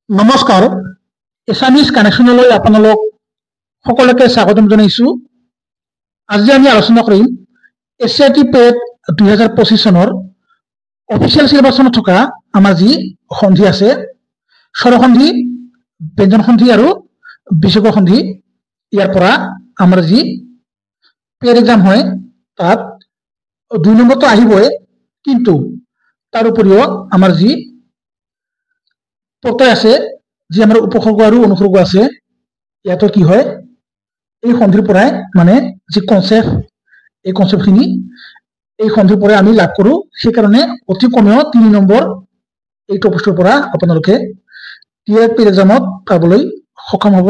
নমস্কাৰ এছামিজ কানেকশ্যনলৈ আপোনালোক সকলোকে স্বাগতম জনাইছো। আজি আমি আলোচনা কৰিম এছচিআৰটি পেট 2025 চনৰ অফিচিয়েল চিলেবাছত থকা আমাৰ যি সন্ধি আছে স্বৰসন্ধি, ব্যঞ্জন সন্ধি আৰু বিসৰ্গ সন্ধি, ইয়াৰ পৰা আমাৰ যি পেড এক্সাম হয় তাত 2 নম্বৰটো আহিবই, কিন্তু তাৰ উপৰিও আমাৰ যি প্ৰত্যয় আছে, যি আমাৰ উপসৰ্গ আৰু অনুসৰ্গ আছে, ইয়াতো কি হয় এই সন্ধিৰ পৰাই মানে যি কনসেপ্ট, এই কনসেপ্টখিনি এই সন্ধিৰ পৰাই আমি লাভ কৰোঁ। সেইকাৰণে অতি কমেও 3 নম্বৰ এই টপিকটোৰ পৰা আপোনালোকে টিআৰ পেড এক্সামত পাবলৈ সক্ষম হ'ব।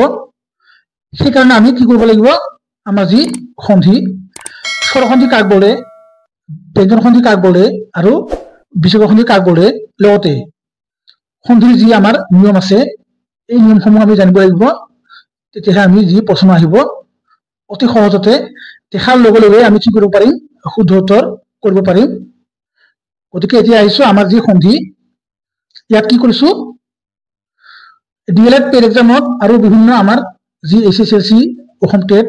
সেইকাৰণে আমি কি কৰিব লাগিব, আমাৰ যি সন্ধি, স্বৰসন্ধি কাক বোলে, ব্যঞ্জন সন্ধি কাক বোলে আৰু বিসৰ্গ সন্ধি কাক বোলে, লগতে সন্ধিৰ যি আমাৰ নিয়ম আছে এই নিয়মসমূহ আমি জানিব লাগিব। তেতিয়াহে আমি যি প্ৰশ্ন আহিব অতি সহজতে দেখাৰ লগে লগে আমি কি কৰিব পাৰিম, শুদ্ধ উত্তৰ কৰিব পাৰিম। গতিকে এতিয়া আহিছো আমাৰ যি সন্ধি, ইয়াত কি কৰিছো ডিএলএড পেড এক্সামত আৰু বিভিন্ন আমাৰ যি এছএছএলচি অসম টেট,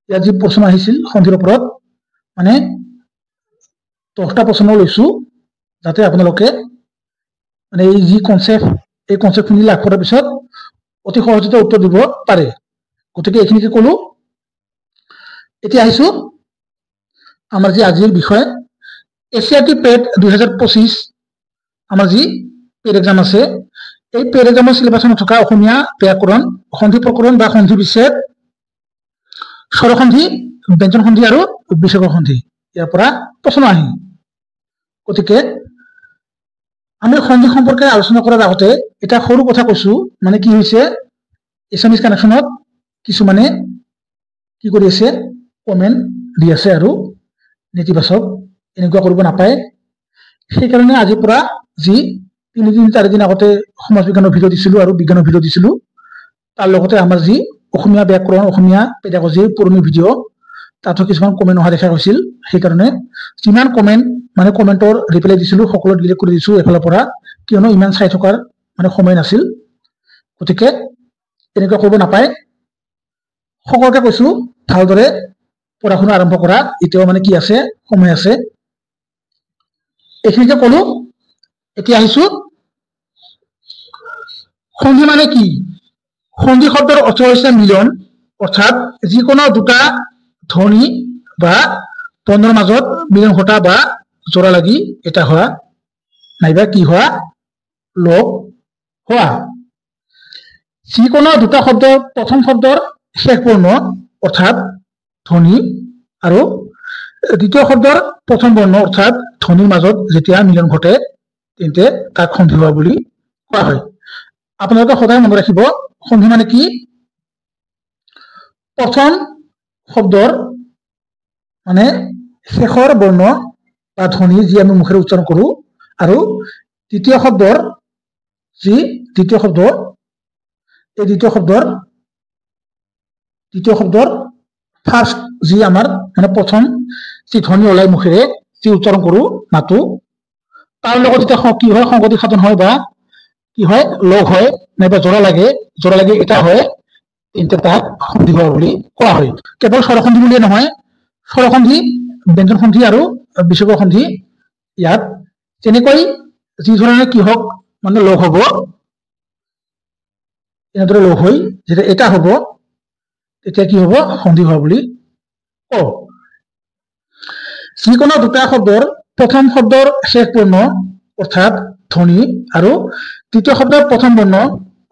ইয়াত যি প্ৰশ্ন আহিছিল সন্ধিৰ ওপৰত, মানে 10টা প্ৰশ্ন লৈছো, যাতে আপোনালোকে মানে এই যি কনসেপ্ট, এই কনসেপ্টখিনি লাভ কৰাৰ পিছত অতি সহজতে উত্তৰ দিব পাৰে। গতিকে এইখিনিকে কলো। এতিয়া আহিছো আমাৰ যি আজিৰ বিষয় এছচিআৰটি পেড 2025 আমাৰ যি পেড এক্সাম আছে, এই পেড এক্সামৰ চিলেবাছত থকা অসমীয়া ব্যাকৰণ, সন্ধি প্ৰকৰণ বা সন্ধি বিচ্ছেদ, স্বৰসন্ধি, ব্যঞ্জন সন্ধি আৰু বিসৰ্গ সন্ধি, ইয়াৰ পৰা প্ৰশ্ন আহে। গতিকে আমি সন্ধি সম্পৰ্কে আলোচনা কৰাৰ আগতে এটা সৰু কথা কৈছো, মানে কি হৈছে এছামিজ কানেকশ্যনত কিছুমানে কি কৰি আছে, কমেন্ট দি আছে আৰু নেতিবাচক, এনেকুৱা কৰিব নাপায়। সেইকাৰণে আজিৰ পৰা যি 3-4 দিন আগতে সমাজ বিজ্ঞানৰ ভিডিঅ' দিছিলো আৰু বিজ্ঞানৰ ভিডিঅ' দিছিলো, তাৰ লগতে আমাৰ যি অসমীয়া ব্যাকৰণ, অসমীয়া পেডাগজিৰ পুৰণি ভিডিঅ', তাতো কিছুমান কমেন্ট অহা দেখা গৈছিল। সেইকাৰণে যিমান কমেন্ট, মানে কমেন্টৰ ৰিপ্লাই দিছিলো সকলো ডিলিট কৰি দিছো এফালৰ পৰা, কিয়নো ইমান চাই থকাৰ মানে সময় নাছিল। গতিকে এনেকুৱা কৰিব নাপায়। সকলোকে কৈছো ভালদৰে পঢ়া শুনা আৰম্ভ কৰা, এতিয়াও মানে কি আছে, সময় আছে। এইখিনিকে কলো। এতিয়া আহিছো সন্ধি মানে কি। সন্ধি শব্দৰ অৰ্থ হৈছে মিলন, অৰ্থাৎ যিকোনো দুটা ধ্বনি বা বৰ্ণৰ মাজত মিলন ঘটা বা জোৰা লাগি এটা হোৱা, নাইবা কি হোৱা, লগ হোৱা। যিকোনো দুটা শব্দৰ প্ৰথম শব্দৰ শেষ বৰ্ণ অৰ্থাৎ ধ্বনি আৰু দ্বিতীয় শব্দৰ প্ৰথম বৰ্ণ অৰ্থাৎ ধ্বনিৰ মাজত যেতিয়া মিলন ঘটে তেন্তে তাক সন্ধি হোৱা বুলি কোৱা হয়। আপোনালোকে সদায় মনত ৰাখিব, সন্ধি মানে কি, প্ৰথম শব্দৰ মানে শেষৰ বৰ্ণ বা ধ্বনি যি আমি মুখেৰে উচ্চাৰণ কৰো, আৰু দ্বিতীয় শব্দৰ যি দ্বিতীয় শব্দ, এই দ্বিতীয় শব্দৰ ফাৰ্ষ্ট যি আমাৰ মানে প্ৰথম যি ধ্বনি ওলাই মুখেৰে যি উচ্চাৰণ কৰো মাতো, তাৰ লগত যেতিয়া কি হয়, সংগতি সাধন হয় বা কি হয়, লগ হয়, নাইবা জোৰা লাগে এটা হয়, তেন্তে তাক সন্ধি হোৱা বুলি কোৱা হয়। কেৱল স্বৰসন্ধি বুলিয়ে নহয়, স্বৰসন্ধি, ব্যঞ্জন সন্ধি আৰু বিসৰ্গ সন্ধি, ইয়াত তেনেকৈ যি ধৰণে কি হওক মানে লগ হব, এনেদৰে লগ হৈ যেতিয়া এটা হব তেতিয়া কি হব, সন্ধি হোৱা বুলি কওঁ। যিকোনো দুটা শব্দৰ প্ৰথম শব্দৰ শেষ বৰ্ণ অৰ্থাৎ ধ্বনি আৰু দ্বিতীয় শব্দৰ প্ৰথম বৰ্ণ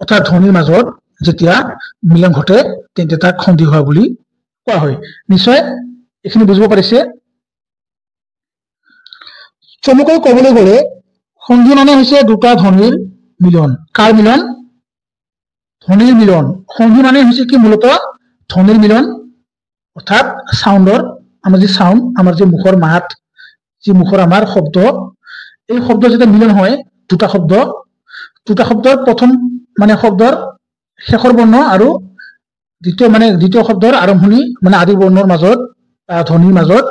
অৰ্থাৎ ধ্বনিৰ মাজত যেতিয়া মিলন ঘটে তেন্তে তাক সন্ধি হোৱা বুলি কোৱা হয়। নিশ্চয় এইখিনি বুজিব পাৰিছে। চমুকৈ কবলৈ গলে সন্ধি মানে হৈছে দুটা ধ্বনিৰ মিলন। কাৰ মিলন? ধ্বনিৰ মিলন। সন্ধি মানে হৈছে কি, মূলতঃ ধ্বনিৰ মিলন, অৰ্থাৎ সাউন্ডৰ, আমাৰ যি সাউন্ড, আমাৰ যি মুখৰ মাত, যি মুখৰ আমাৰ শব্দ, এই শব্দ যেতিয়া মিলন হয় দুটা শব্দৰ প্ৰথম মানে শব্দৰ শেষৰ বৰ্ণ আৰু দ্বিতীয় শব্দৰ আৰম্ভণি মানে আদি বৰ্ণৰ মাজত ধ্বনিৰ মাজত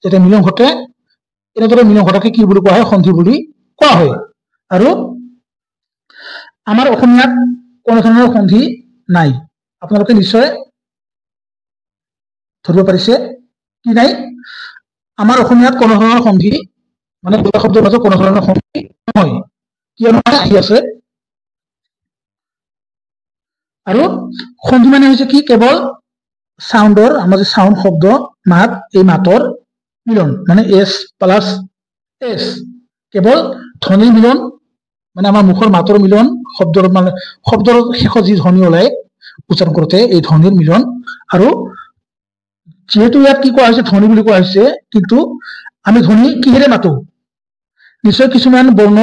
যেতিয়া মিলন ঘটে, এনেদৰে মিলন ঘটাকে কি বুলি কোৱা হয়, সন্ধি বুলি কোৱা হয়। আৰু আমাৰ অসমীয়াত কোনো ধৰণৰ সন্ধি নাই। আপোনালোকে নিশ্চয় ধৰিব পাৰিছে কি নাই? আমাৰ অসমীয়াত কোনো ধৰণৰ সন্ধি মানে দুটা শব্দৰ মাজত কোনো ধৰণৰ সন্ধি নহয়, কিয়নো আহি আছে। আৰু সন্ধি মানে হৈছে কি? কেৱল সাউন্ডৰ, আমাৰ যে সাউন্ড শব্দ মাত, এই মাতৰ মিলন, মানে এছ প্লাছ এছ, কেৱল ধ্বনিৰ মিলন, মানে আমাৰ মুখৰ মাতৰ মিলন, শব্দৰ মানে শব্দৰ শেষত যি ধ্বনি ওলাই উচ্চাৰণ কৰোঁতে এই ধ্বনিৰ মিলন। আৰু যেহেতু ইয়াত কি কোৱা হৈছে, ধ্বনি বুলি কোৱা হৈছে, কিন্তু আমি ধ্বনি কিহেৰে মাতো? নিশ্চয় কিছুমান বৰ্ণ,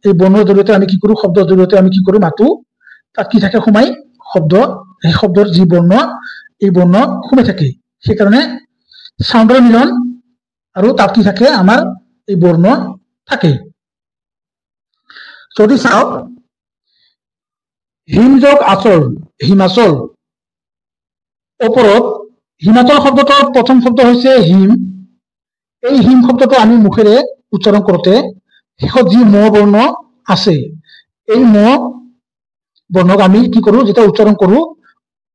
এই বৰ্ণৰ জৰিয়তে আমি কি কৰো, শব্দৰ জৰিয়তে আমি কি কৰো, মাতো। তাত কি থাকে? সোমাই শব্দ, সেই শব্দৰ যি বৰ্ণ, এই বৰ্ণ সোমাই থাকে। সেইকাৰণে সাউন্ডৰ মিলন আৰু তাত কি থাকে? আমাৰ এই বৰ্ণ থাকে। যদি চাওক, হিম যোগ আচল, হিমাচল, ওপৰত হিমাচল শব্দটোৰ প্ৰথম শব্দ হৈছে হিম। এই হিম শব্দটো আমি মুখেৰে উচ্চাৰণ কৰোঁতে শেষত যি ম বৰ্ণ আছে, এই ম বৰ্ণক আমি কি কৰো? যেতিয়া উচ্চাৰণ কৰো,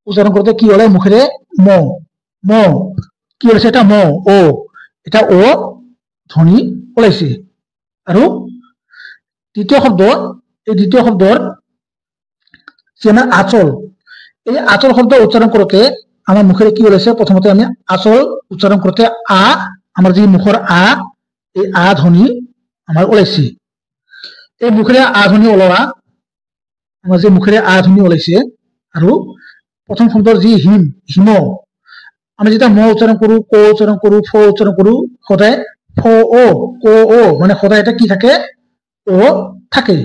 উচ্চাৰণ কৰোঁতে কি ওলাই? মুখেৰে ম, ম কি ওলাইছে? এটা ম, অ, এটা অ ধ্বনি ওলাইছে। আৰু দ্বিতীয় শব্দ, এই দ্বিতীয় শব্দৰ যে আমাৰ আচল, এই আচল শব্দ উচ্চাৰণ কৰোঁতে আমাৰ মুখেৰে কি ওলাইছে? প্ৰথমতে আমি আচল উচ্চাৰণ কৰোঁতে আ, আমাৰ যি মুখৰ আ, এই আ ধ্বনি আমাৰ ওলাইছে। এই মুখেৰে আ ধ্বনি ওলোৱা, আমাৰ যে মুখেৰে আ ধ্বনি ওলাইছে। আৰু প্ৰথম শব্দৰ যি হিম, হিম, আমি যেতিয়া ম উচ্চাৰণ কৰো, ক উচ্চাৰণ কৰো, ফ উচ্চাৰণ কৰো, সদায় ফ অ, ক অ, মানে সদায় এটা কি থাকে? অ থাকে।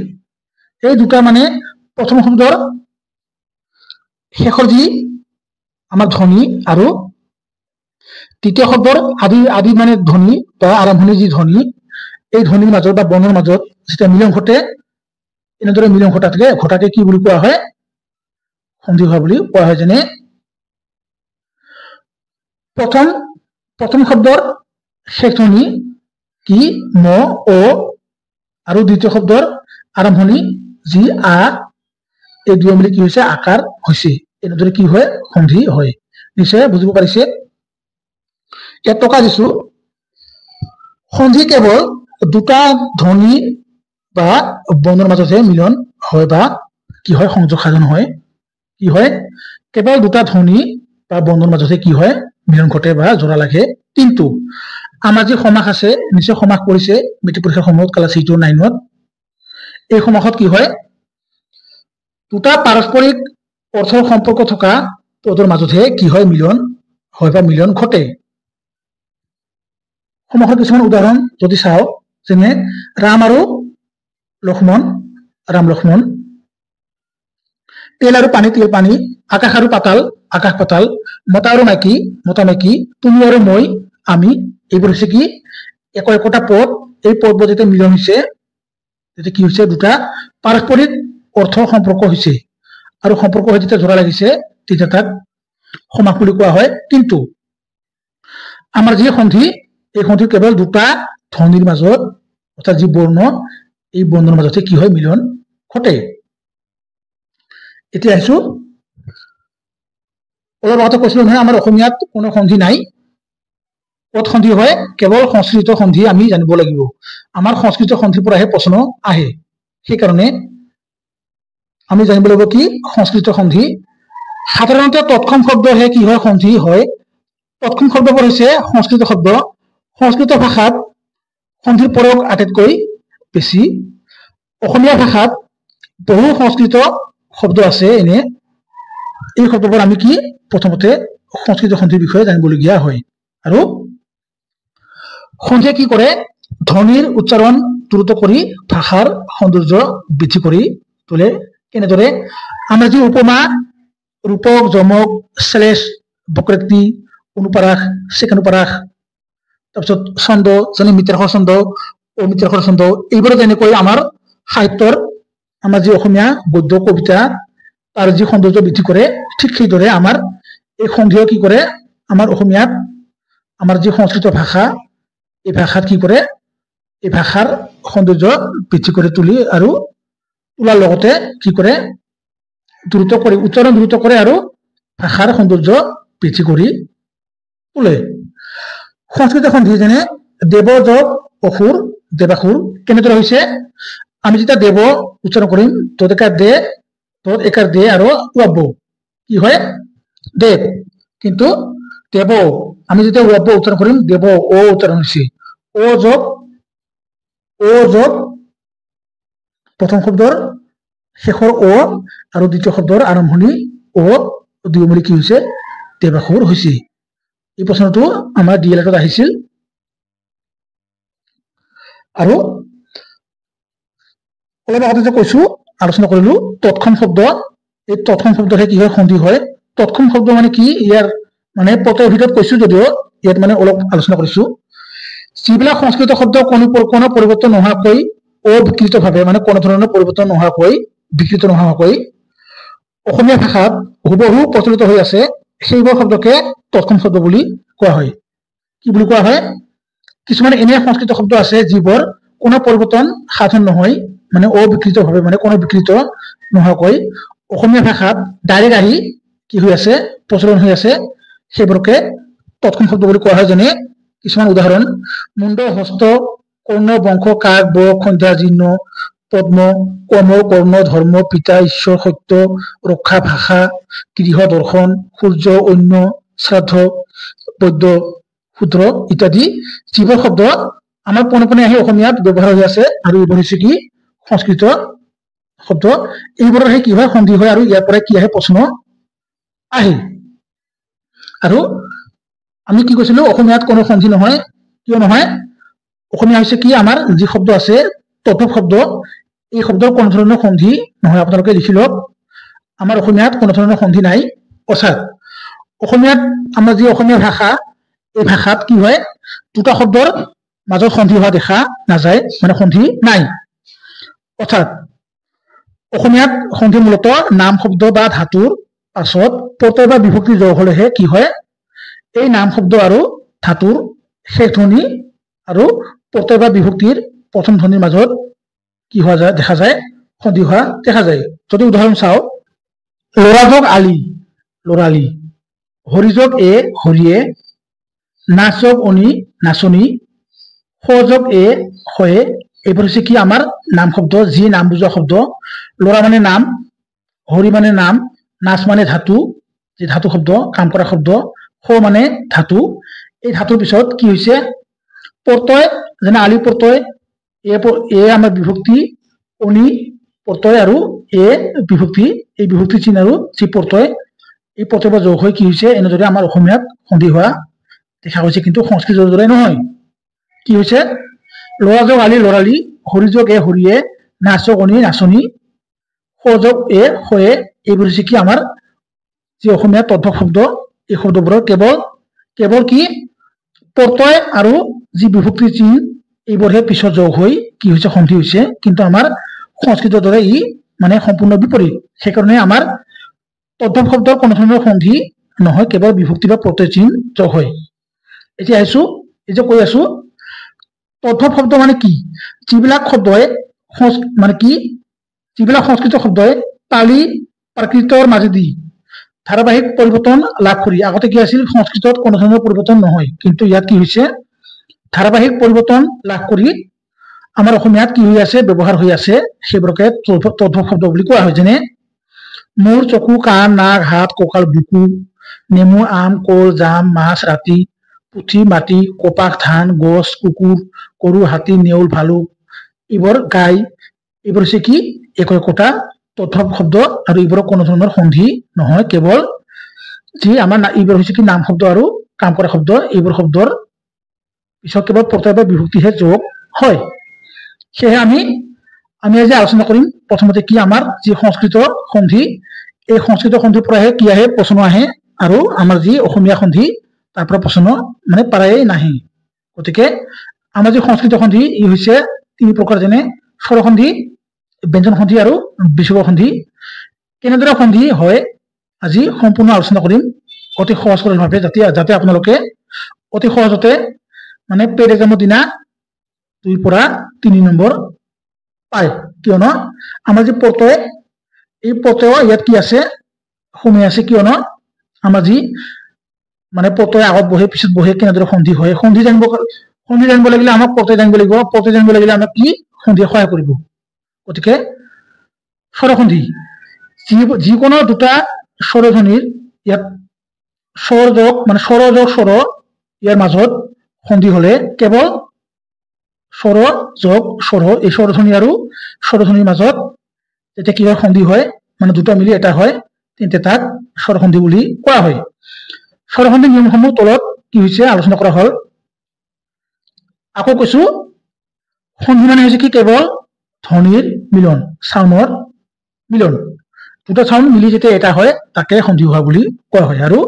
এই দুটা মানে প্ৰথম শব্দৰ শেষৰ যি আমাৰ ধ্বনি আৰু তৃতীয় শব্দৰ আদি আদি মানে ধ্বনি বা আৰম্ভণিৰ যি ধ্বনি, এই ধ্বনিৰ মাজত বা বৰ্ণৰ মাজত যেতিয়া মিলন ঘটে, এনেদৰে মিলন ঘটাকে কি বুলি কোৱা হয়? সন্ধি হোৱা বুলি কোৱা হয়। যেনে প্ৰথম শব্দৰ শেষ ধ্বনি কি? ম, অ, আৰু দ্বিতীয় শব্দৰ আৰম্ভণি যি আ, এই দুয়ো মিলি কি হৈছে? আকাৰ হৈছে। এনেদৰে কি হয়? সন্ধি হয়। নিশ্চয় বুজিব পাৰিছে। ইয়াত টকা দিছো, সন্ধি কেৱল দুটা ধ্বনি বা বৰ্ণৰ মাজতহে মিলন হয় বা কি হয়? সংযোগ সাধন হয়। কি হয়? কেৱল দুটা ধ্বনি বা বৰ্ণৰ মাজতহে কি হয়? মিলন ঘটে বা জোৰা লাগে। কিন্তু আমাৰ যি সমাস আছে, নিশ্চয় সমাস কৰিছে মেট্ৰিক পৰীক্ষাৰ সময়ত, ক্লাছ 8 আৰু 9ত। এই সমাসত কি হয়? দুটা পাৰস্পৰিক অৰ্থৰ সম্পৰ্ক থকা পদৰ মাজতহে কি হয়? মিলন হয় বা মিলন ঘটে। সমাসৰ কিছুমান উদাহৰণ যদি চাওঁ, যেনে ৰাম আৰু লক্ষ্মণ, ৰাম লক্ষ্মণ, তেল আৰু পানী, তেল পানী, আকাশ আৰু পাতাল, আকাশ পাতাল, মতা আৰু মাইকী, মতা মাইকী, তুমি আৰু মই, আমি, এইবোৰ হৈছে কি? একোটা পদ। এই পদবোৰ যেতিয়া মিলন হৈছে, তেতিয়া কি হৈছে? দুটা পাৰস্পৰিক অৰ্থ সম্পৰ্ক হৈছে, আৰু সম্পৰ্ক হৈ যেতিয়া জোৰা লাগিছে, তেতিয়া তাক সমাস বুলি কোৱা হয়। কিন্তু আমাৰ যি সন্ধি, এই সন্ধি কেৱল দুটা ধ্বনিৰ মাজত, অৰ্থাৎ যি বৰ্ণ, এই বৰ্ণৰ মাজতে কি হয়? মিলন ঘটে। এতিয়া আহিছো, অলপ আগতে কৈছিলো নহয়, আমাৰ অসমীয়াত কোনো সন্ধি নাই। ক'ত সন্ধি হয়? কেৱল সংস্কৃত সন্ধি আমি জানিব লাগিব। আমাৰ সংস্কৃত সন্ধিৰ পৰাহে প্ৰশ্ন আহে। সেইকাৰণে আমি জানিব লাগিব কি? সংস্কৃত সন্ধি। সাধাৰণতে তৎক্ষম শব্দহে কি হয়? সন্ধি হয়। তৎক্ষম শব্দবোৰ হৈছে সংস্কৃত শব্দ। সংস্কৃত ভাষাত সন্ধিৰ প্ৰয়োগ আটাইতকৈ বেছি। অসমীয়া ভাষাত বহু সংস্কৃত শব্দ আছে। এনে এই শব্দবোৰ আমি কি? প্ৰথমতে সংস্কৃত সন্ধিৰ বিষয়ে জানিবলগীয়া হয়। আৰু সন্ধিয়ে কি কৰে? ধ্বনিৰ উচ্চাৰণ দ্ৰুত কৰি ভাষাৰ সৌন্দৰ্য বৃদ্ধি কৰি তোলে। কেনেদৰে? আমাৰ যি উপমা, ৰূপক, যমক, শ্লেষ, বক্ৰোক্তি, অনুপ্ৰাস, সেকেনুপ্ৰাস, তাৰপিছত ছন্দ, যেনে মিত্ৰাক্ষৰ ছন্দ, অমিত্ৰাক্ষৰ ছন্দ, এইবোৰো যেনেকৈ আমাৰ সাহিত্যৰ, আমাৰ যি অসমীয়া গদ্য কবিতা, তাৰ যি সৌন্দৰ্য বৃদ্ধি কৰে, ঠিক সেইদৰে আমাৰ এই সন্ধিও কি কৰে? আমাৰ অসমীয়াত, আমাৰ যি সংস্কৃত ভাষা, এই ভাষাত কি কৰে? এই ভাষাৰ সৌন্দৰ্য বৃদ্ধি কৰি তুলি আৰু তোলাৰ লগতে কি কৰে দ্ৰুত কৰি উচ্চাৰণ দ্ৰুত কৰে আৰু ভাষাৰ সৌন্দৰ্য বৃদ্ধি কৰি তোলে সংস্কৃত সন্ধি যেনে দেৱ যোগ অসুৰ দেৱাসুৰ কেনেদৰে হৈছে আমি যেতিয়া দেৱ উচ্চাৰণ কৰিম তত একাৰ দে আৰু ওয়াব কি হয় দেৱ কিন্তু দেৱ আমি যেতিয়া ওয়াব উচ্চাৰণ কৰিম দেৱ ও উচ্চাৰণ হৈছে ও যোগ প্ৰথম শব্দৰ শেষৰ ও আৰু দ্বিতীয় শব্দৰ আৰম্ভণি ও দুই মিলি কি হৈছে দেৱাসুৰ হৈছে এই প্ৰশ্নটো আমাৰ ডিএলএডত আহিছিল আৰু অলপ আগতে যে কৈছো আলোচনা কৰিলো তৎক্ষণ শব্দ এই তৎক্ষণ শব্দহে কি হয় সন্ধি হয় তৎক্ষণ শব্দ মানে কি ইয়াৰ মানে পতৰ ভিতৰত কৈছো যদিও ইয়াত মানে অলপ আলোচনা কৰিছো যিবিলাক সংস্কৃত শব্দ কোনো পৰিৱৰ্তন নোহোৱাকৈ অবিকৃতভাৱে মানে কোনো ধৰণৰ পৰিৱৰ্তন নোহোৱাকৈ বিকৃত নোহোৱাকৈ অসমীয়া ভাষাত হুবহু প্ৰচলিত হৈ আছে সেইবোৰ শব্দকে তৎক্ষণ শব্দ বুলি কোৱা হয় কি বুলি কোৱা হয় কিছুমান এনে সংস্কৃত শব্দ আছে যিবোৰ কোনো পৰিৱৰ্তন সাধন নহয় মানে অবিকৃতভাৱে মানে কোনো বিকৃত নোহোৱাকৈ অসমীয়া ভাষাত ডাইৰেক্ট আহি কি হৈ আছে প্ৰচলন হৈ আছে সেইবোৰকে তৎক্ষণ শব্দ বুলি কোৱা হয় যেনে কিছুমান উদাহৰণ মুণ্ড হস্ত কৰ্ণ বংশ কাক ব সন্ধ্যা জীৰ্ণ পদ্ম কৰ্মৰ কৰ্ণ ধৰ্ম পিতা ঈশ্বৰ সত্য ৰক্ষা ভাষা গৃহ দৰ্শন সূৰ্য অন্য শ্ৰাদ্ধ বৈদ্য শূদ্ৰ ইত্যাদি যিবোৰ শব্দ আমাৰ পোনে আহি অসমীয়াত ব্যৱহাৰ হৈ আছে আৰু এইবোৰ হৈছে কি সংস্কৃত শব্দ এইবোৰৰ কি হয় সন্ধি হয় আৰু ইয়াৰ পৰা কি আহে প্ৰশ্ন আহে আৰু আমি কি কৈছিলো অসমীয়াত কোনো সন্ধি নহয় কিয় নহয় অসমীয়া হৈছে কি আমাৰ যি শব্দ আছে তৎ শব্দ এই শব্দৰ কোনো ধৰণৰ সন্ধি নহয় আপোনালোকে লিখি লওক আমাৰ অসমীয়াত কোনো ধৰণৰ সন্ধি নাই অৰ্থাৎ অসমীয়াত আমাৰ যি অসমীয়া ভাষা এই ভাষাত কি হয় দুটা শব্দৰ মাজত সন্ধি হোৱা দেখা নাযায় মানে সন্ধি নাই অৰ্থাৎ অসমীয়াত সন্ধি মূলতঃ নাম শব্দ বা ধাতুৰ পাছত প্ৰত্যয় বা বিভক্তি যোগ হলেহে কি হয় এই নাম শব্দ আৰু ধাতুৰ শেষ ধ্বনি আৰু প্ৰত্যয় বা বিভক্তিৰ প্ৰথম ধ্বনিৰ মাজত কি হোৱা যায় দেখা যায় সন্ধি হোৱা দেখা যায় যদি উদাহৰণ চাও লৰা যোগ আলি লৰালি হৰি যোগ এ হৰিয়ে নাচ যোগ অনি নাচনি সযোগ এ হয়ে এইবোৰ হৈছে কি আমাৰ নাম শব্দ যি নাম বুজোৱা শব্দ লৰা মানে নাম হৰি মানে নাম নাচ মানে ধাতু যি ধাতু শব্দ কাম কৰা শব্দ স মানে ধাতু এই ধাতুৰ পিছত কি হৈছে প্ৰত্যয় যেনে আলি প্ৰত্যয় এ আমাৰ বিভক্তি অনি প্ৰত্যয় আৰু এ বিভক্তি এই বিভক্তি চিহ্ন আৰু যি প্ৰত্যয় এই প্ৰত্যয় যোগ হৈ কি হৈছে এনেদৰে আমাৰ অসমীয়াত সন্ধি হোৱা দেখা গৈছে কিন্তু সংস্কৃতৰ দৰে নহয় কি হৈছে লৰা যোগ আলি লৰালি হৰি যোগ এ হৰিয়ে নাচ যোগ অনি নাচনি সযোগ এ হয়ে এইবোৰ হৈছে কি আমাৰ যি অসমীয়া তদ্ভৱ শব্দ এই শব্দবোৰৰ কেৱল কি প্ৰত্যয় আৰু যি বিভক্তি চিহ্ন এইবোৰহে পিছত যোগ হৈ কি হৈছে সন্ধি হৈছে কিন্তু আমাৰ সংস্কৃতৰ দৰে ই মানে সম্পূৰ্ণ বিপৰীত সেইকাৰণে আমাৰ তদ্ভৱ শব্দৰ কোনো ধৰণৰ সন্ধি নহয় কেৱল বিভক্তি বা প্ৰত্যয় চিহ্ন যোগ হয় এতিয়া আহিছো এই যে কৈ আছো তদ্ভৱ শব্দ মানে কি যিবিলাক শব্দই মানে কি যিবিলাক সংস্কৃত শব্দই পালি প্ৰাকৃতৰ মাজেদি ধাৰাবাহিক পৰিৱৰ্তন লাভ কৰি আগতে কি আছিল সংস্কৃতত কোনো ধৰণৰ পৰিৱৰ্তন নহয় কিন্তু ইয়াত কি হৈছে ধাৰাবাহিক পৰিৱৰ্তন লাভ কৰি আমাৰ অসমীয়াত কি হৈ আছে ব্যৱহাৰ হৈ আছে সেইবোৰকে তদ্ভৱ শব্দ বুলি কোৱা হয় যেনে মূৰ চকু কাণ নাক হাত কঁকাল বুকু নেমু আম কল জাম মাছ ৰাতি পুঠি মাটি কপাহ ধান গছ কুকুৰ গৰু হাতী নেউল ভালুক এইবোৰ গাই এইবোৰ হৈছে কি একোটা তদ্ভৱ শব্দ আৰু এইবোৰৰ কোনো ধৰণৰ সন্ধি নহয় কেৱল যি আমাৰ এইবোৰ হৈছে কি নাম শব্দ আৰু কাম কৰা শব্দ এইবোৰ শব্দৰ পিছত কেৱল প্ৰত্যয় বা বিভক্তিহে যোগ হয় সেয়ে আমি আজি আলোচনা কৰিম প্ৰথমতে কি আমাৰ যি সংস্কৃত সন্ধি এই সংস্কৃত সন্ধিৰ পৰাহে কি আহে প্ৰশ্ন আহে আৰু আমাৰ যি অসমীয়া সন্ধি তাৰ পৰা প্ৰশ্ন মানে প্ৰায়ে নাহে গতিকে আমাৰ যি সংস্কৃত সন্ধি ই হৈছে তিনি প্ৰকাৰ যেনে স্বৰ সন্ধি ব্যঞ্জন সন্ধি আৰু বিসৰ্গ সন্ধি কেনেদৰে সন্ধি হয় আজি সম্পূৰ্ণ আলোচনা কৰিম অতি সহজ সৰলভাৱে যাতে আপোনালোকে অতি সহজতে মানে পেড এক্সামৰ দিনা 2 পৰা 3 নম্বৰ পায় কিয়নো আমাৰ যি প্ৰত্যয় এই প্ৰত্যয় ইয়াত কি আছে সোমাই আছে কিয়নো আমাৰ যি মানে প্ৰত্যয় আগত বহে পিছত বহে কেনেদৰে সন্ধি হয় সন্ধি জানিব লাগিলে আমাক প্ৰত্যয় জানিব লাগিব প্ৰত্যয় জানিব লাগিলে আমাক কি সন্ধিয়ে সহায় কৰিব গতিকে স্বৰসন্ধি যিকোনো দুটা স্বৰধ্বনিৰ ইয়াত স্বৰ যোগ মানে স্বৰ যোগ স্বৰ ইয়াৰ মাজত সন্ধি হলে কেৱল স্বৰ যোগ স্বৰ এই স্বৰধ্বনি আৰু স্বৰধ্বনিৰ মাজত যেতিয়া কি হয় সন্ধি হয় মানে দুটা মিলি এটা হয় তেন্তে তাক স্বৰসন্ধি বুলি কোৱা হয় স্বৰসন্ধিৰ নিয়মসমূহ তলত কি হৈছে আলোচনা কৰা হল আকৌ কৈছো সন্ধি মানে হৈছে কি কেৱল ধ্বনিৰ মিলন সাউণ্ডৰ মিলন দুটা সাউণ্ড মিলি যেতিয়া এটা হয় তাকে সন্ধি হোৱা বুলি কোৱা হয় আৰু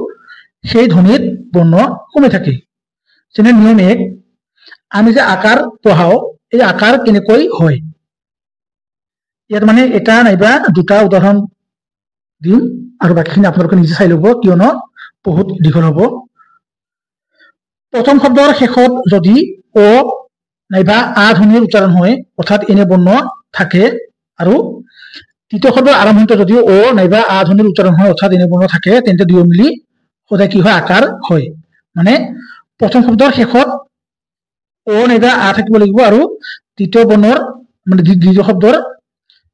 সেই ধ্বনিত বৰ্ণ কমে থাকে যেনে নিয়ম 1 আমি যে আকাৰ পঢ়াও এই আকাৰ কেনেকৈ হয় ইয়াত মানে এটা নাইবা দুটা উদাহৰণ দিম আৰু বাকিখিনি আপোনালোকে নিজে চাই ল'ব কিয়নো বহুত দীঘল হ'ব প্ৰথম শব্দৰ শেষত যদি অ নাইবা আ ধ্বনিৰ উচ্চাৰণ হয় অৰ্থাৎ এনে বৰ্ণ থাকে আৰু তৃতীয় শব্দৰ আৰম্ভণিতে যদি অ নাইবা আ ধ্বনিৰ উচ্চাৰণ হয় অৰ্থাৎ এনে বৰ্ণ থাকে তেন্তে দুয়ো মিলি সদায় কি হয় আকাৰ হয় মানে প্ৰথম শব্দৰ শেষত অ নাইবা আ থাকিব লাগিব আৰু তৃতীয় বৰ্ণৰ মানে দ্বিতীয় শব্দৰ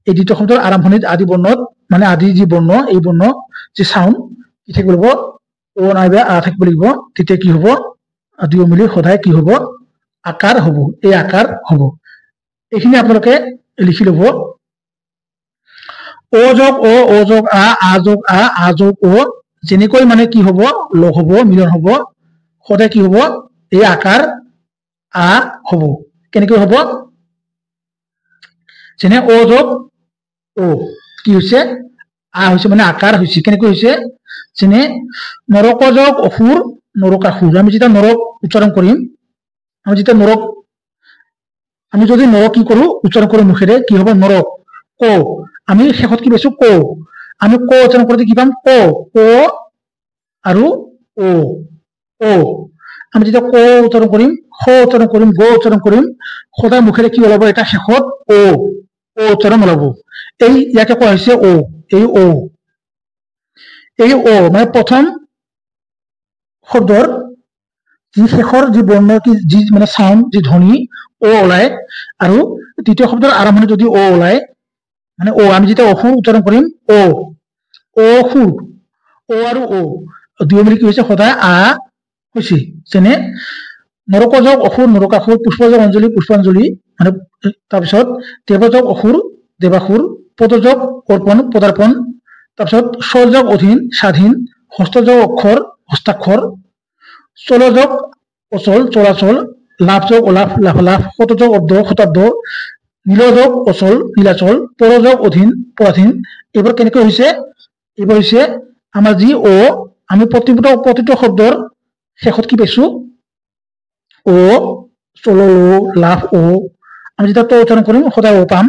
এই দ্বিতীয় শব্দৰ আৰম্ভণিত আদি বৰ্ণত মানে আদি যি বৰ্ণ এই বৰ্ণ যি সাউণ্ড কি থাকিব লাগিব অ নাইবা আ থাকিব লাগিব তেতিয়া কি হ'ব দুয়ো মিলি সদায় কি হ'ব আকাৰ হ'ব এই আকাৰ হ'ব এইখিনি আপোনালোকে লিখি ল'ব অ যোগ অ যোগ আ যোগ আ যোগ অ যেনেকৈ মানে কি হ'ব লগ হ'ব মিলন হ'ব সদায় কি হ'ব এই আকাৰ আ হ'ব কেনেকৈ হ'ব যেনে অ যোগ অ কি হৈছে আ হৈছে মানে আকাৰ হৈছে কেনেকৈ হৈছে যেনে নৰক যোগ অসুৰ নৰকাসুৰ আমি যেতিয়া নৰক উচ্চাৰণ কৰিম আমি যেতিয়া নৰক আমি যদি নৰক কি কৰো উচ্চাৰণ কৰো মুখেৰে কি হ'ব নৰক ক আমি শেষত কি পাইছো ক আমি ক উচ্চাৰণ কৰোতে কি পাম ক আৰু ও ও আমি যেতিয়া ক উচ্চাৰণ কৰিম খ উচ্চাৰণ কৰিম গ উচ্চাৰণ কৰিম সদায় মুখেৰে কি ওলাব এটা শেষত ও উচ্চাৰণ ওলাব এই ইয়াকে কোৱা হৈছে ও এই ও মানে প্ৰথম শব্দৰ যি শেষৰ যি বৰ্ণ কি যি মানে সাউণ্ড যি ধ্বনি ও ওলায় আৰু তৃতীয় শব্দৰ আৰম্ভণি যদি ও ওলায় মানে ও আমি যেতিয়া অসুৰ উচ্চাৰণ কৰিম ও সুৰ ও আৰু ও দুয়ো মিলি কি হৈছে সদায় আ হৈছে যেনে নৰকযোগ অসুৰ নৰকাসুৰ পুষ্পযোগ অঞ্জলি পুষ্পাঞ্জলি মানে তাৰপিছত দেৱযোগ অসুৰ দেৱাসুৰ পদযোগ অৰ্পণ পদাৰ্পণ তাৰপিছত স্বযোগ অধীন স্বাধীন হস্তযোগ অক্ষৰ হস্তাক্ষৰ চলযোগ অচল চলাচল লাভযোগ অলাভ লাভালাভ শতযোগ অব্দ শতাব্দ নীলযোগ অচল নীলাচল পৰযোগ অধীন পৰাধীন এইবোৰ কেনেকৈ হৈছে এইবোৰ হৈছে আমাৰ যি ও আমি প্ৰতিটো শব্দৰ শেষত কি পাইছো ও চল লাভ ও আমি যেতিয়া ত উচ্চাৰণ কৰিম সদায় ও পাম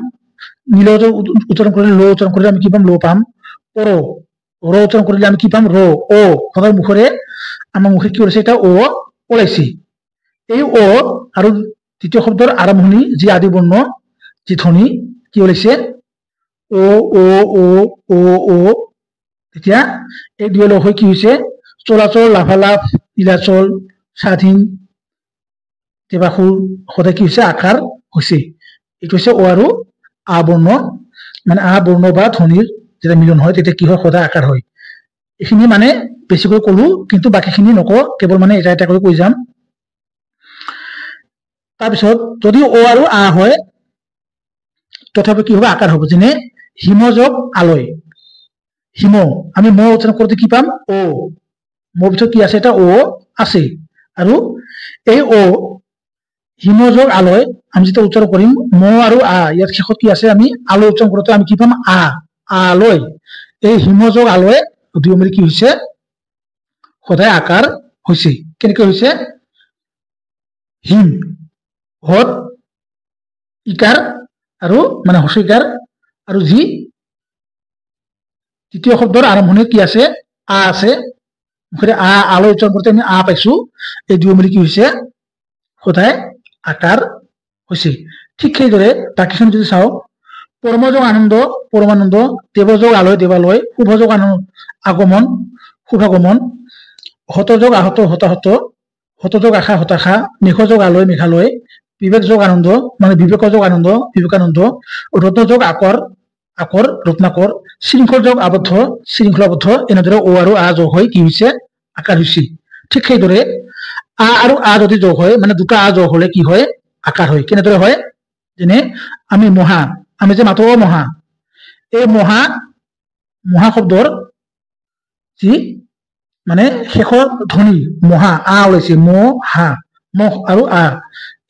নীলযোগ উচ্চাৰণ কৰিলে ল উচ্চাৰণ কৰিলে আমি কি পাম ল পাম পৰ ৰ উচ্চাৰণ কৰিলে আমি কি পাম ৰ ও সদায় মুখৰে আমাৰ মুখে কি ওলাইছে এটা ও ওলাইছে এই ও আৰু দ্বিতীয় শব্দৰ আৰম্ভণি যি আদি বৰ্ণ যি ধ্বনি কি ওলাইছে ও ও ও ও ও তেতিয়া এই দুই লগ হৈ কি হৈছে চলাচল লাভালাভ নীলাচল স্বাধীন দেৱাসুৰ সদায় কি হৈছে আকাৰ হৈছে এইটো হৈছে ও আৰু আ বৰ্ণ মানে আ বৰ্ণ বা ধ্বনিৰ যেতিয়া মিলন হয় তেতিয়া কি হয় সদায় আকাৰ হয় এইখিনি মানে বেছিকৈ কলো কিন্তু বাকীখিনি নকওঁ কেৱল মানে এটা এটা কৰি কৈ যাম তাৰপিছত যদি ও আৰু আ হয় তথাপি কি হ'ব আকাৰ হ'ব যেনে হিমযোগ আলয় হিম আমি ম উচ্চাৰণ কৰোতে কি পাম ও মোৰ ভিতৰত কি আছে এটা ও আছে আৰু এই ও হিমযোগ আলয় আমি যেতিয়া উচ্চাৰণ কৰিম ম আৰু আ ইয়াৰ শেষত কি আছে আমি আলয় উচ্চাৰণ কৰোতে আমি কি পাম আ আলয় এই হিমযোগ আলয় দুয়ো মিলি কি হৈছে সদায় আকাৰ হৈছে কেনেকৈ হৈছে হিম হত ইকাৰ আৰু মানে হস্যইকাৰ আৰু যি তৃতীয় শব্দৰ আৰম্ভণিত কি আছে আ আছে মুখেৰে আ আলয় উচ্চাৰণ কৰোতে আমি আ পাইছো এই দুয়ো মিলি কি হৈছে সদায় আকাৰ হৈছে ঠিক সেইদৰে বাকীখন যদি চাওঁ পৰমযোগ আনন্দ পৰমানন্দ, দেৱযোগ আলয় দেৱালয়, শুভযোগ আগমন শুভাগমন, হতযোগ আহত হতাহত, হতযোগ আশা হতাশা, মেঘযোগ আলয় মেঘালয়, বিবেকযোগ আনন্দ মানে বিবেকযোগ আনন্দ বিবেকানন্দ, ৰত্নযোগ আকৰ আকৰ ৰত্নাকৰ, শৃংখলযোগ আবদ্ধ শৃংখলাবদ্ধ, এনেদৰে অ আৰু আ যোগ হৈ কি হৈছে আকাৰ হৈছে। ঠিক সেইদৰে আ আৰু আ যদি যোগ হয় মানে দুটা আ যোগ হলে কি হয় আকাৰ হয়। কেনেদৰে হয়, যেনে আমি মহা, আমি যে মাতো মহা, এই মহা মহা শব্দৰ যি মানে শেষৰ ধ্বনি মহা আ ওলাইছে, মহা মহ আৰু আ,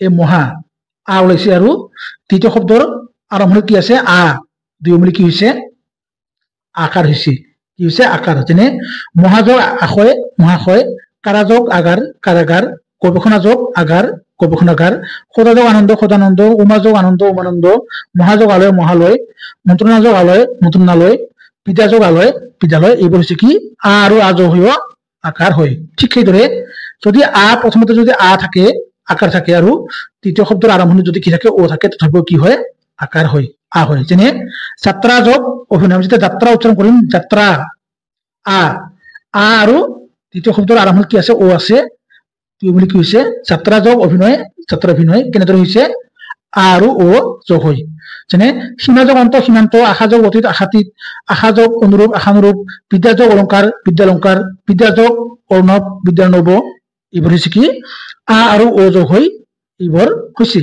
এই মহা আ ওলাইছে আৰু দ্বিতীয় শব্দৰ আৰম্ভণি কি আছে আ, দুই মিলি কি হৈছে আকাৰ হৈছে। কি হৈছে আকাৰ, যেনে মহাযোগ আশয় মহাশয়, কাৰাযোগ আগাৰ কাৰাগাৰ, গৱেষণা যোগ আগাৰ গৱেষণাগাৰ, সদাযোগ আনন্দ সদানন্দ, উমাযোগ আনন্দ উমানন্দ, মহাযোগ আলয় মহালয়, মন্ত্ৰণাযোগ আলয় মন্ত্ৰণালয়, বিদ্যাযোগ আলয় বিদ্যালয়, এইবোৰ হৈছে কি আ আৰু আ যোগ হৈ আকাৰ হয়। ঠিক সেইদৰে যদি আ প্ৰথমতে যদি আ থাকে আকাৰ থাকে আৰু তৃতীয় শব্দৰ আৰম্ভণি যদি কি থাকে অ থাকে তথাপিও কি হয় আকাৰ হয় আ হয়। যেনে যাত্ৰা যোগ অভিনয়, আমি যেতিয়া যাত্ৰা উচ্চাৰণ কৰিম যাত্ৰা আ আ আৰু তৃতীয় শব্দৰ আৰম্ভণি কি আছে অ আছে, বুলি কি হৈছে যাত্ৰা যোগ অভিনয় যাত্ৰা অভিনয়, কেনেদৰে হৈছে আ আৰু অ যোগ হয়। যেনে সীমাযোগ অন্ত সীমান্ত, আশাযোগ অতীত আশাতীত, আশাযোগ অনুৰূপ আশানুৰূপ, বিদ্যাযোগ অলংকাৰ বিদ্যালংকাৰ, বিদ্যাযোগ অৰ্ণৱ বিদ্যাৰ্ণৱ, এইবোৰ হৈছে কি আ আৰু অ যোগ হৈ এইবোৰ হৈছে।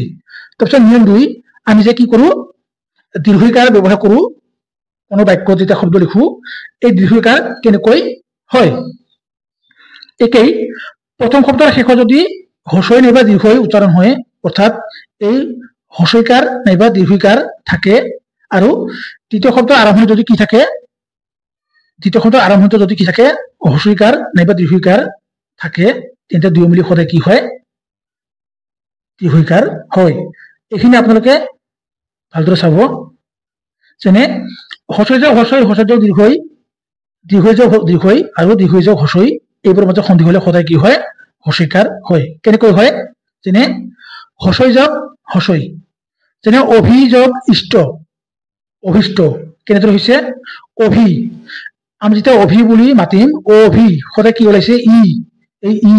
তাৰপিছত নিয়ম 2, আমি যে কি কৰো দীৰ্ঘিকাৰ ব্যৱহাৰ কৰো কোনো বাক্য যেতিয়া শব্দ লিখো, এই দীৰ্ঘিকাৰ কেনেকৈ হয় একেই। প্ৰথম শব্দৰ শেষত যদি হ্ৰস্বই নাইবা দীৰ্ঘই উচ্চাৰণ হয়, অৰ্থাৎ এই হ্ৰস্বইকাৰ নাইবা দীৰ্ঘিকাৰ থাকে আৰু তৃতীয় শব্দৰ আৰম্ভণি যদি কি থাকে, তৃতীয় শব্দৰ আৰম্ভণিতে যদি কি থাকে হ্ৰস্বইকাৰ নাইবা দীৰ্ঘিকাৰ থাকে, তেন্তে দুই মিলি সদায় কি হয় দীৰ্ঘিকাৰ হয়। এইখিনি আপোনালোকে ভালদৰে চাব। যেনে হ্ৰস্বই যোগ হ্ৰস্বই হ্ৰস্বই যোগ দীৰ্ঘই, দীৰ্ঘই যোগ দীৰ্ঘই আৰু দীৰ্ঘই যোগ হ্ৰস্বই, এইবোৰৰ মাজত সন্ধি হলে সদায় কি হয় হ্ৰস্বইকাৰ হয়। কেনেকৈ হয়, যেনে হ্ৰস্বই যোগ হ্ৰস্বই, যেনে অভিযোগ ইষ্ট অভিষ্ট, কেনেদৰে হৈছে অভি, আমি যেতিয়া অভি বুলি মাতিম অভি সদায় কি ওলাইছে ই, এই ই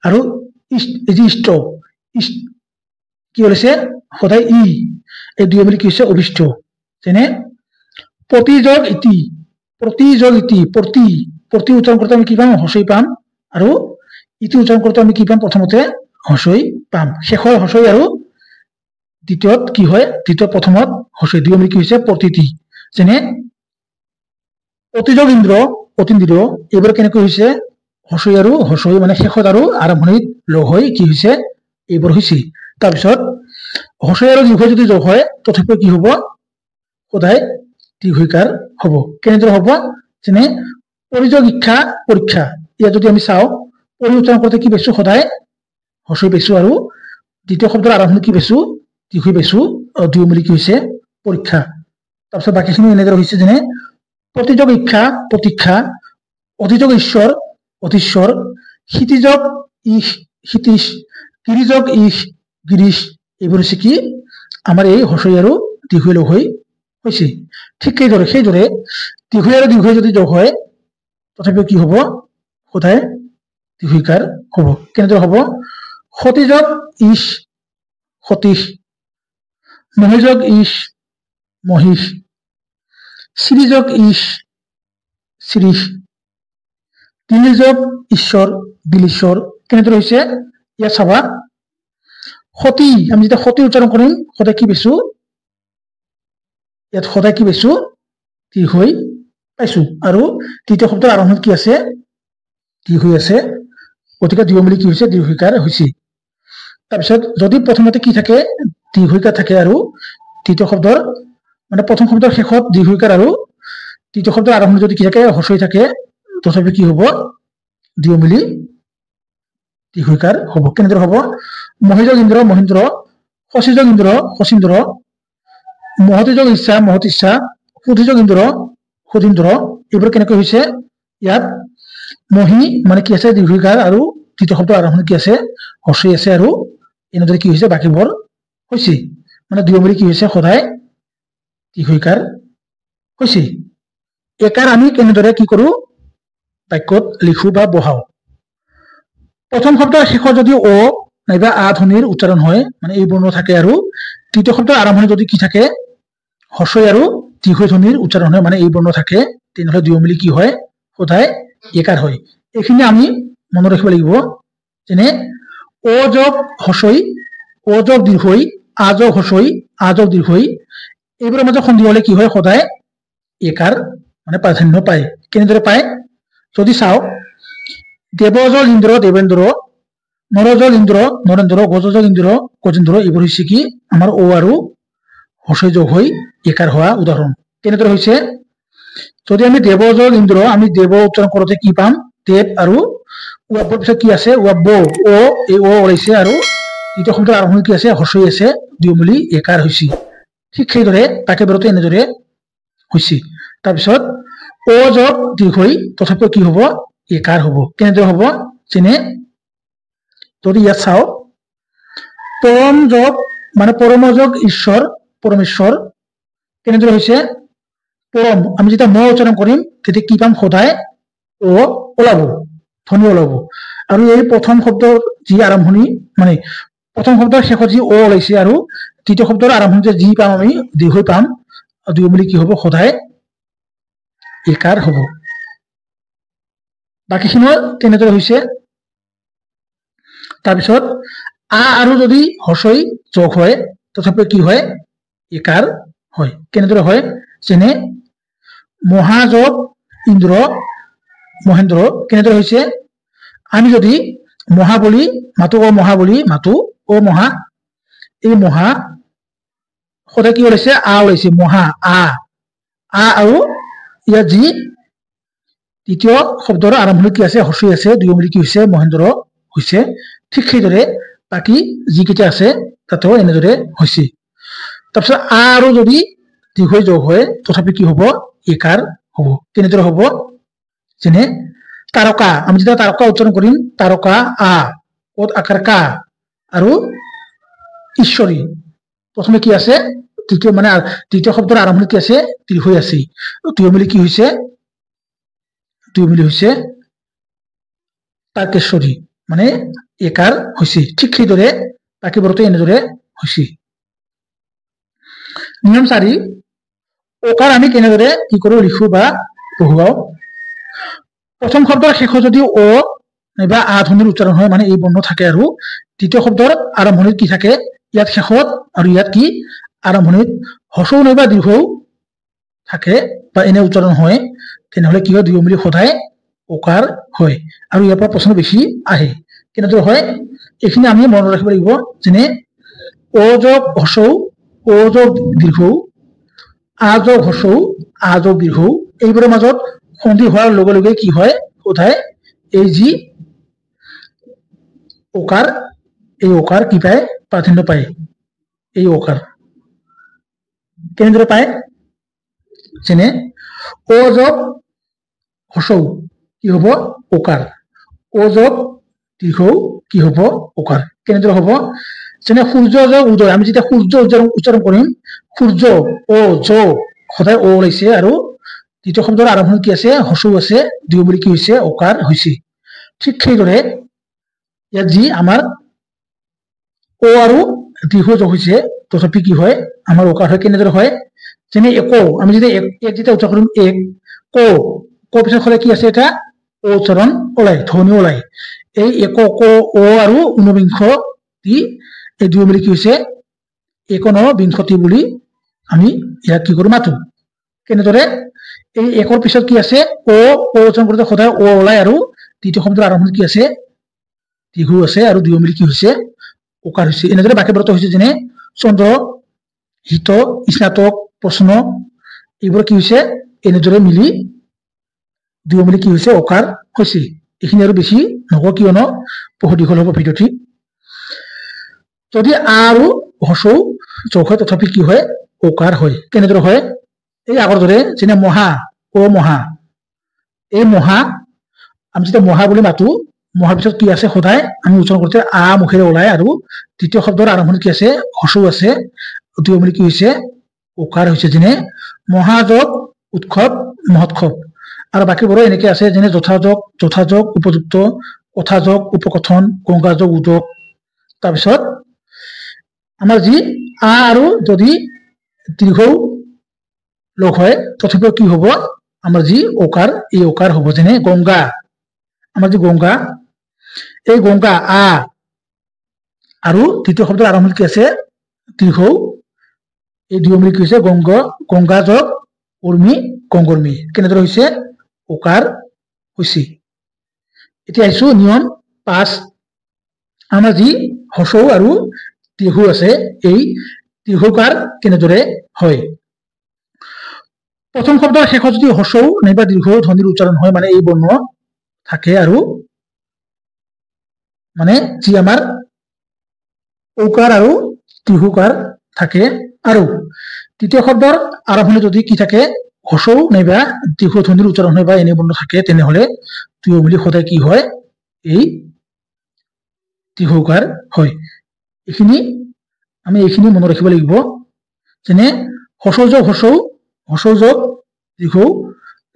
আৰু এই যে ইষ্ট কি ওলাইছে সদায় ই, এই দুই মিলি কি হৈছে অভিষ্ট। যেনে প্ৰতিযোগ ইতি প্ৰতিযোগ ইতি, প্ৰতি প্ৰতি উচ্চাৰণ কৰোঁতে আমি কি পাম হ্ৰস্বই পাম আৰু ইতি উচ্চাৰণ কৰোঁতে আমি কি পাম প্ৰথমতে হ্ৰস্বই পাম, শেষৰ হ্ৰস্বই আৰু দ্বিতীয়ত কি হয় দ্বিতীয় প্ৰথমত হ্ৰস্বই, দুই মিলি কি হৈছে প্ৰতিতি। যেনে অতিযোগ ইন্দ্ৰ অতীন্দ্ৰ, এইবোৰ কেনেকৈ হৈছে হ্ৰস্বই আৰু হ্ৰস্বই মানে শেষত আৰু আৰম্ভণিত লগ হৈ কি হৈছে এইবোৰ হৈছে। তাৰপিছত হ্ৰস্বই আৰু দীৰ্ঘই যদি যোগ হয় তথাপিও কি হব সদায় দীৰ্ঘিকাৰ হব। কেনেদৰে হব, যেনে পৰিযোগ ইচ্ছা পৰীক্ষা, ইয়াত যদি আমি চাওঁ পৰি উচ্চাৰণ কৰোঁতে কি পাইছো সদায় হ্ৰস্বই পাইছো আৰু দ্বিতীয় শব্দৰ আৰম্ভণি কি পাইছো দীৰ্ঘই পাইছো, দুই মিলি কি হৈছে পৰীক্ষা। তাৰপিছত বাকীখিনি এনেদৰে হৈছে, যেনে প্ৰতিযোগ ইচ্ছা প্ৰতীক্ষা, অধিযোগ ঈশ্বৰ অধীশ্বৰ, ক্ষিতিযোগ ইশ ক্ষিতীশ, গিৰিযোগ ইশ গিৰীশ, এইবোৰ হৈছে কি আমাৰ এই হ্ৰস্বই আৰু দীৰ্ঘই লগ হৈ হৈছে। ঠিক সেইদৰে দীৰ্ঘই আৰু দীৰ্ঘই যদি যোগ হয় তথাপিও কি হব সদায় দীৰ্ঘিকাৰ হব। কেনেদৰে হব, সতিযোগ ইশ সতীশ, মহিযোগ ইশ মহিষ, শ্ৰীযোগ ইশ শ্ৰীষ, দিলীযোগ ঈশ্বৰ দিলীশ্বৰ, কেনেদৰে হৈছে ইয়াত চাবা সতী, আমি যেতিয়া সতী উচ্চাৰণ কৰিম সদায় কি পাইছো ইয়াত সদায় কি পাইছো দীৰ্ঘই পাইছো আৰু তৃতীয় শব্দৰ আৰম্ভণিত কি আছে দীৰ্ঘই আছে, গতিকে দুই মিলি কি হৈছে দীৰ্ঘিকাৰ হৈছে। তাৰপিছত যদি প্ৰথমতে কি থাকে দীৰ্ঘিকাৰ থাকে আৰু তৃতীয় শব্দৰ মানে প্ৰথম শব্দৰ শেষত দীৰ্ঘিকাৰ আৰু তৃতীয় শব্দৰ আৰম্ভণি যদি কি থাকে হ্ৰস্বই থাকে তথাপি কি হব দুই মিলি দীৰ্ঘিকাৰ হব। কেনেদৰে হব, মহিযোগ ইন্দ্ৰ মহেন্দ্ৰ, শশীযোগ ইন্দ্ৰ শচীন্দ্ৰ, মহতিযোগ ইচ্ছা মহতিচ্ছা, সুধিযোগ ইন্দ্ৰ সুধীন্দ্ৰ, এইবোৰ কেনেকৈ হৈছে ইয়াত মহি মানে কি আছে দীৰ্ঘিকাৰ আৰু তৃতীয় শব্দৰ আৰম্ভণি কি আছে হ্ৰস্বই আছে আৰু এনেদৰে কি হৈছে বাকীবোৰ হৈছে, মানে দুই মিলি কি হৈছে সদায় দীৰ্ঘইকাৰ হৈছে। একাৰ আমি কেনেদৰে কি কৰো বাক্যত লিখো বা বহাও। প্ৰথম শব্দৰ শেষত যদি অ নাইবা আ ধ্বনিৰ উচ্চাৰণ হয় মানে এই বৰ্ণ থাকে, আৰু তৃতীয় শব্দৰ আৰম্ভণি যদি কি থাকে হস্ৰই আৰু দীৰ্ঘই ধ্বনিৰ উচ্চাৰণ হয় মানে এই বৰ্ণ থাকে, তেনেহ'লে দুয়ো মিলি কি হয় সদায় একাৰ হয়। এইখিনি আমি মনত ৰাখিব লাগিব। যেনে অ যোগ হস্ৰই, অ যোগ দীৰ্ঘই, আ যোগ হস্ৰই, আ যোগ দীৰ্ঘই, এইবোৰৰ মাজত সন্ধি হলে কি হয় সদায় একাৰ মানে প্ৰাধান্য পায়। কেনেদৰে পায় যদি চাওঁ, দেৱজল ইন্দ্ৰ দেৱেন্দ্ৰ, নৰজল ইন্দ্ৰ নৰেন্দ্ৰ, গজজল ইন্দ্ৰ গজেন্দ্ৰ, এইবোৰ হৈছে কি আমাৰ অ আৰু হস্ৰই যোগ হৈ একাৰ হোৱা উদাহৰণ। কেনেদৰে হৈছে, যদি আমি দেৱজল ইন্দ্ৰ আমি দেৱ উচ্চাৰণ কৰোতে কি পাম দেৱ, আৰু ওয়াবৰ পিছত কি আছে ওয়াব, অ এই অ ওলাইছে, আৰু দ্বিতীয় শব্দৰ আৰম্ভণি কি আছে হস্ৰই আছে, দুয়ো মিলি একাৰ হৈছে। ঠিক সেইদৰে তাকে বেৰতে এনেদৰে হৈছে। তাৰপিছত অ যোগ দীৰ্ঘই তথাপিও কি হব একাৰ হব। কেনেদৰে হব, যেনে যদি ইয়াত চাওঁ পৰম যোগ মানে পৰম যোগ ঈশ্বৰ পৰমেশ্বৰ, কেনেদৰে হৈছে পৰম আমি যেতিয়া ম উচ্চাৰণ কৰিম তেতিয়া কি পাম সদায় অ ওলাব, ধ্বনি ওলাব। আৰু এই প্ৰথম শব্দৰ যি আৰম্ভণি মানে প্ৰথম শব্দৰ শেষত যি অ ওলাইছে আৰু তৃতীয় শব্দৰ আৰম্ভণিতে যি পাম আমি দীৰ্ঘই পাম, দুয়ো মিলি কি হব সদায় একাৰ হব। বাকীখিনি তেনেদৰে হৈছে। তাৰপিছত আ আৰু যদি হস্ৰই যোগ হয় তথাপিও কি হয় একাৰ হয়। কেনেদৰে হয়, যেনে মহাযোগ ইন্দ্ৰ মহেন্দ্ৰ, কেনেদৰে হৈছে আমি যদি মহা বুলি মাতো, অ মহা বুলি মাতো, অ মহা, এই মহা সদায় কি ওলাইছে আ ওলাইছে, মহা আ, আ আৰু ইয়াত যি তৃতীয় শব্দৰ আৰম্ভণি কি আছে হস্ৰই আছে, দুয়ো মিলি কি হৈছে মহেন্দ্ৰ হৈছে। ঠিক সেইদৰে বাকী যিকেইটা আছে তাতেও এনেদৰে হৈছে। তাৰপিছত আ আৰু যদি দীৰ্ঘই যোগ হয় তথাপি কি হব একাৰ হব। কেনেদৰে হব, যেনে তাৰকা আমি যেতিয়া তাৰকা উচ্চাৰণ কৰিম তাৰকা আ, কত আকাৰ কা, আৰু ঈশ্বৰী প্ৰথমে কি আছে তৃতীয় মানে তৃতীয় শব্দৰ আৰম্ভণি কি আছে দীৰ্ঘই আছে, দুয়ো মিলি কি হৈছে দুয়ো মিলি হৈছে তাৰ্কেশ্বৰী মানে একাৰ হৈছে। ঠিক সেইদৰে বাকীবোৰতো এনেদৰে হৈছে। নিয়ম 4, অকাৰ আমি কেনেদৰে কি কৰো লিখো বা বহুৱাও। প্ৰথম শব্দৰ শেষত যদি অ নাইবা আ ধ্বনিৰ উচ্চাৰণ হয় মানে এই বৰ্ণ থাকে, আৰু তৃতীয় শব্দৰ আৰম্ভণিত কি থাকে ইয়াত শেষত আৰু ইয়াত কি আৰম্ভণিত হস্ৰ নাইবা দীৰ্ঘও থাকে বা এনে উচ্চাৰণ হয়, তেনেহলে কি হয় দুয়ো মিলি সদায় অকাৰ হয়। আৰু ইয়াৰ পৰা প্ৰশ্ন বেছি আহে। কেনেদৰে হয় এইখিনি আমি মনত ৰাখিব লাগিব। যেনে অ যোগ হস্ৰ, অ যোগ দীৰ্ঘ, আ যোগ হস্ৰ, আ যোগ দীৰ্ঘ, এইবোৰৰ মাজত সন্ধি হোৱাৰ লগে লগে কি হয় সদায় এই যি অকাৰ, এই অকাৰ কি পায় প্ৰাধান্য পায়। এই অকাৰ কেনেদৰে পায়, যেনে অ যোগ হস্ৰ কি হব অকাৰ, অ যোগ দীৰ্ঘ কি হব অকাৰ। কেনেদৰে হব, যেনে সূৰ্য যোগ উদয়, আমি যেতিয়া সূৰ্য উচ্চাৰণ কৰিম সূৰ্য অ যোগ সদায় অ ওলাইছে, আৰু দ্বিতীয় শব্দৰ আৰম্ভণি কি আছে হস্ৰ আছে, দুয়ো মিলি কি হৈছে অকাৰ হৈছে। ঠিক সেইদৰে ইয়াত যি আমাৰ অ আৰু দীৰ্ঘ যোগ হৈছে তথাপি কি হয় আমাৰ অকাৰ হয়। কেনেদৰে হয়, যেনে একো আমি যেতিয়া এক যেতিয়া উচ্চাৰণ কৰিম এক ক, ক পিছত হলে কি আছে এটা অ উচ্চাৰণ ওলাই ধ্বনি ওলাই, এই এক ক অ আৰু ঊনবিংশতি এই দুয়ো মিলি কি হৈছে একনবিংশতি বুলি আমি ইয়াক কি কৰো মাতো। কেনেদৰে এই একৰ পিছত কি আছে অ উচ্চাৰণ কৰোতে সদায় অ ওলাই, আৰু তৃতীয় শব্দৰ আৰম্ভণি কি আছে দীৰ্ঘ আছে, আৰু দুয়ো মিলি কি হৈছে অকাৰ হৈছে। এনেদৰে বাক্যব্ৰত হৈছে। যেনে চন্দ্ৰ, হিত, স্নাতক, প্ৰশ্ন, এইবোৰ কি হৈছে এনেদৰে মিলি দুয়ো মিলি কি হৈছে অকাৰ হৈছে। এইখিনি আৰু বেছি নকওঁ কিয়নো বহুত দীঘল হব ভিডিঅটি। যদি আ আৰু হস্ৰ যোগ হয় তথাপি কি হয় অকাৰ হয়। কেনেদৰে হয়, এই আগৰ দৰে যেনে মহা, অ মহা, এই মহা আমি যেতিয়া মহা বুলি মাতো মহাৰ পিছত কি আছে সদায় আমি উচ্চাৰণ কৰোতে আ মুখেৰে ওলাই, আৰু তৃতীয় শব্দৰ আৰম্ভণিত কি আছে হস্ৰ আছে, দুয়ো মিলি কি হৈছে ওকাৰ হৈছে যেনে মহাযোগ উৎসৱ মহোৎসৱ আৰু বাকীবোৰো এনেকে আছে যেনে যথাযোগ উপযুক্ত কথাযোগ উপকথন গংগাযোগ উদ্যোগ তাৰপিছত আমাৰ যি আ আৰু যদি দীৰ্ঘ লগ হয় তথাপিও কি হ'ব আমাৰ যি ওকাৰ এই ওকাৰ হ'ব যেনে গংগা আমাৰ যি গংগা এই গংগা আ আৰু দ্বিতীয় শব্দৰ আৰম্ভণিত কি আছে দীৰ্ঘ এই দুয়মূলী কি হৈছে গংগা যোগ উৰ্মি গংগৰ্মী কেনেদৰে হৈছে ওকাৰ হৈছে এতিয়া আহিছো নিয়ম 5 আমাৰ যি হ্ৰস্ব আৰু দীৰ্ঘ আছে এই দীৰ্ঘকাৰ কেনেদৰে হয় প্ৰথম শব্দৰ শেষত যদি হ্ৰস্ব নাইবা দীৰ্ঘ ধ্বনিৰ উচ্চাৰণ হয় মানে এই বৰ্ণ থাকে আৰু মানে যি আমাৰ ওকাৰ আৰু দীৰ্ঘকাৰ থাকে আৰু তৃতীয় শব্দৰ আৰম্ভণি যদি কি থাকে হ্ৰস্ব নাইবা দীৰ্ঘ ধ্বনিৰ উচ্চাৰণ হয় বা এনে বৰ্ণ থাকে তেনেহলে দুয়মূলী সদায় কি হয় এই দীৰ্ঘকাৰ হয় আমি এইখিনি মনত ৰাখিব লাগিব যেনে হ্ৰস্ব যোগ হ্ৰস্ব যোগ দীৰ্ঘ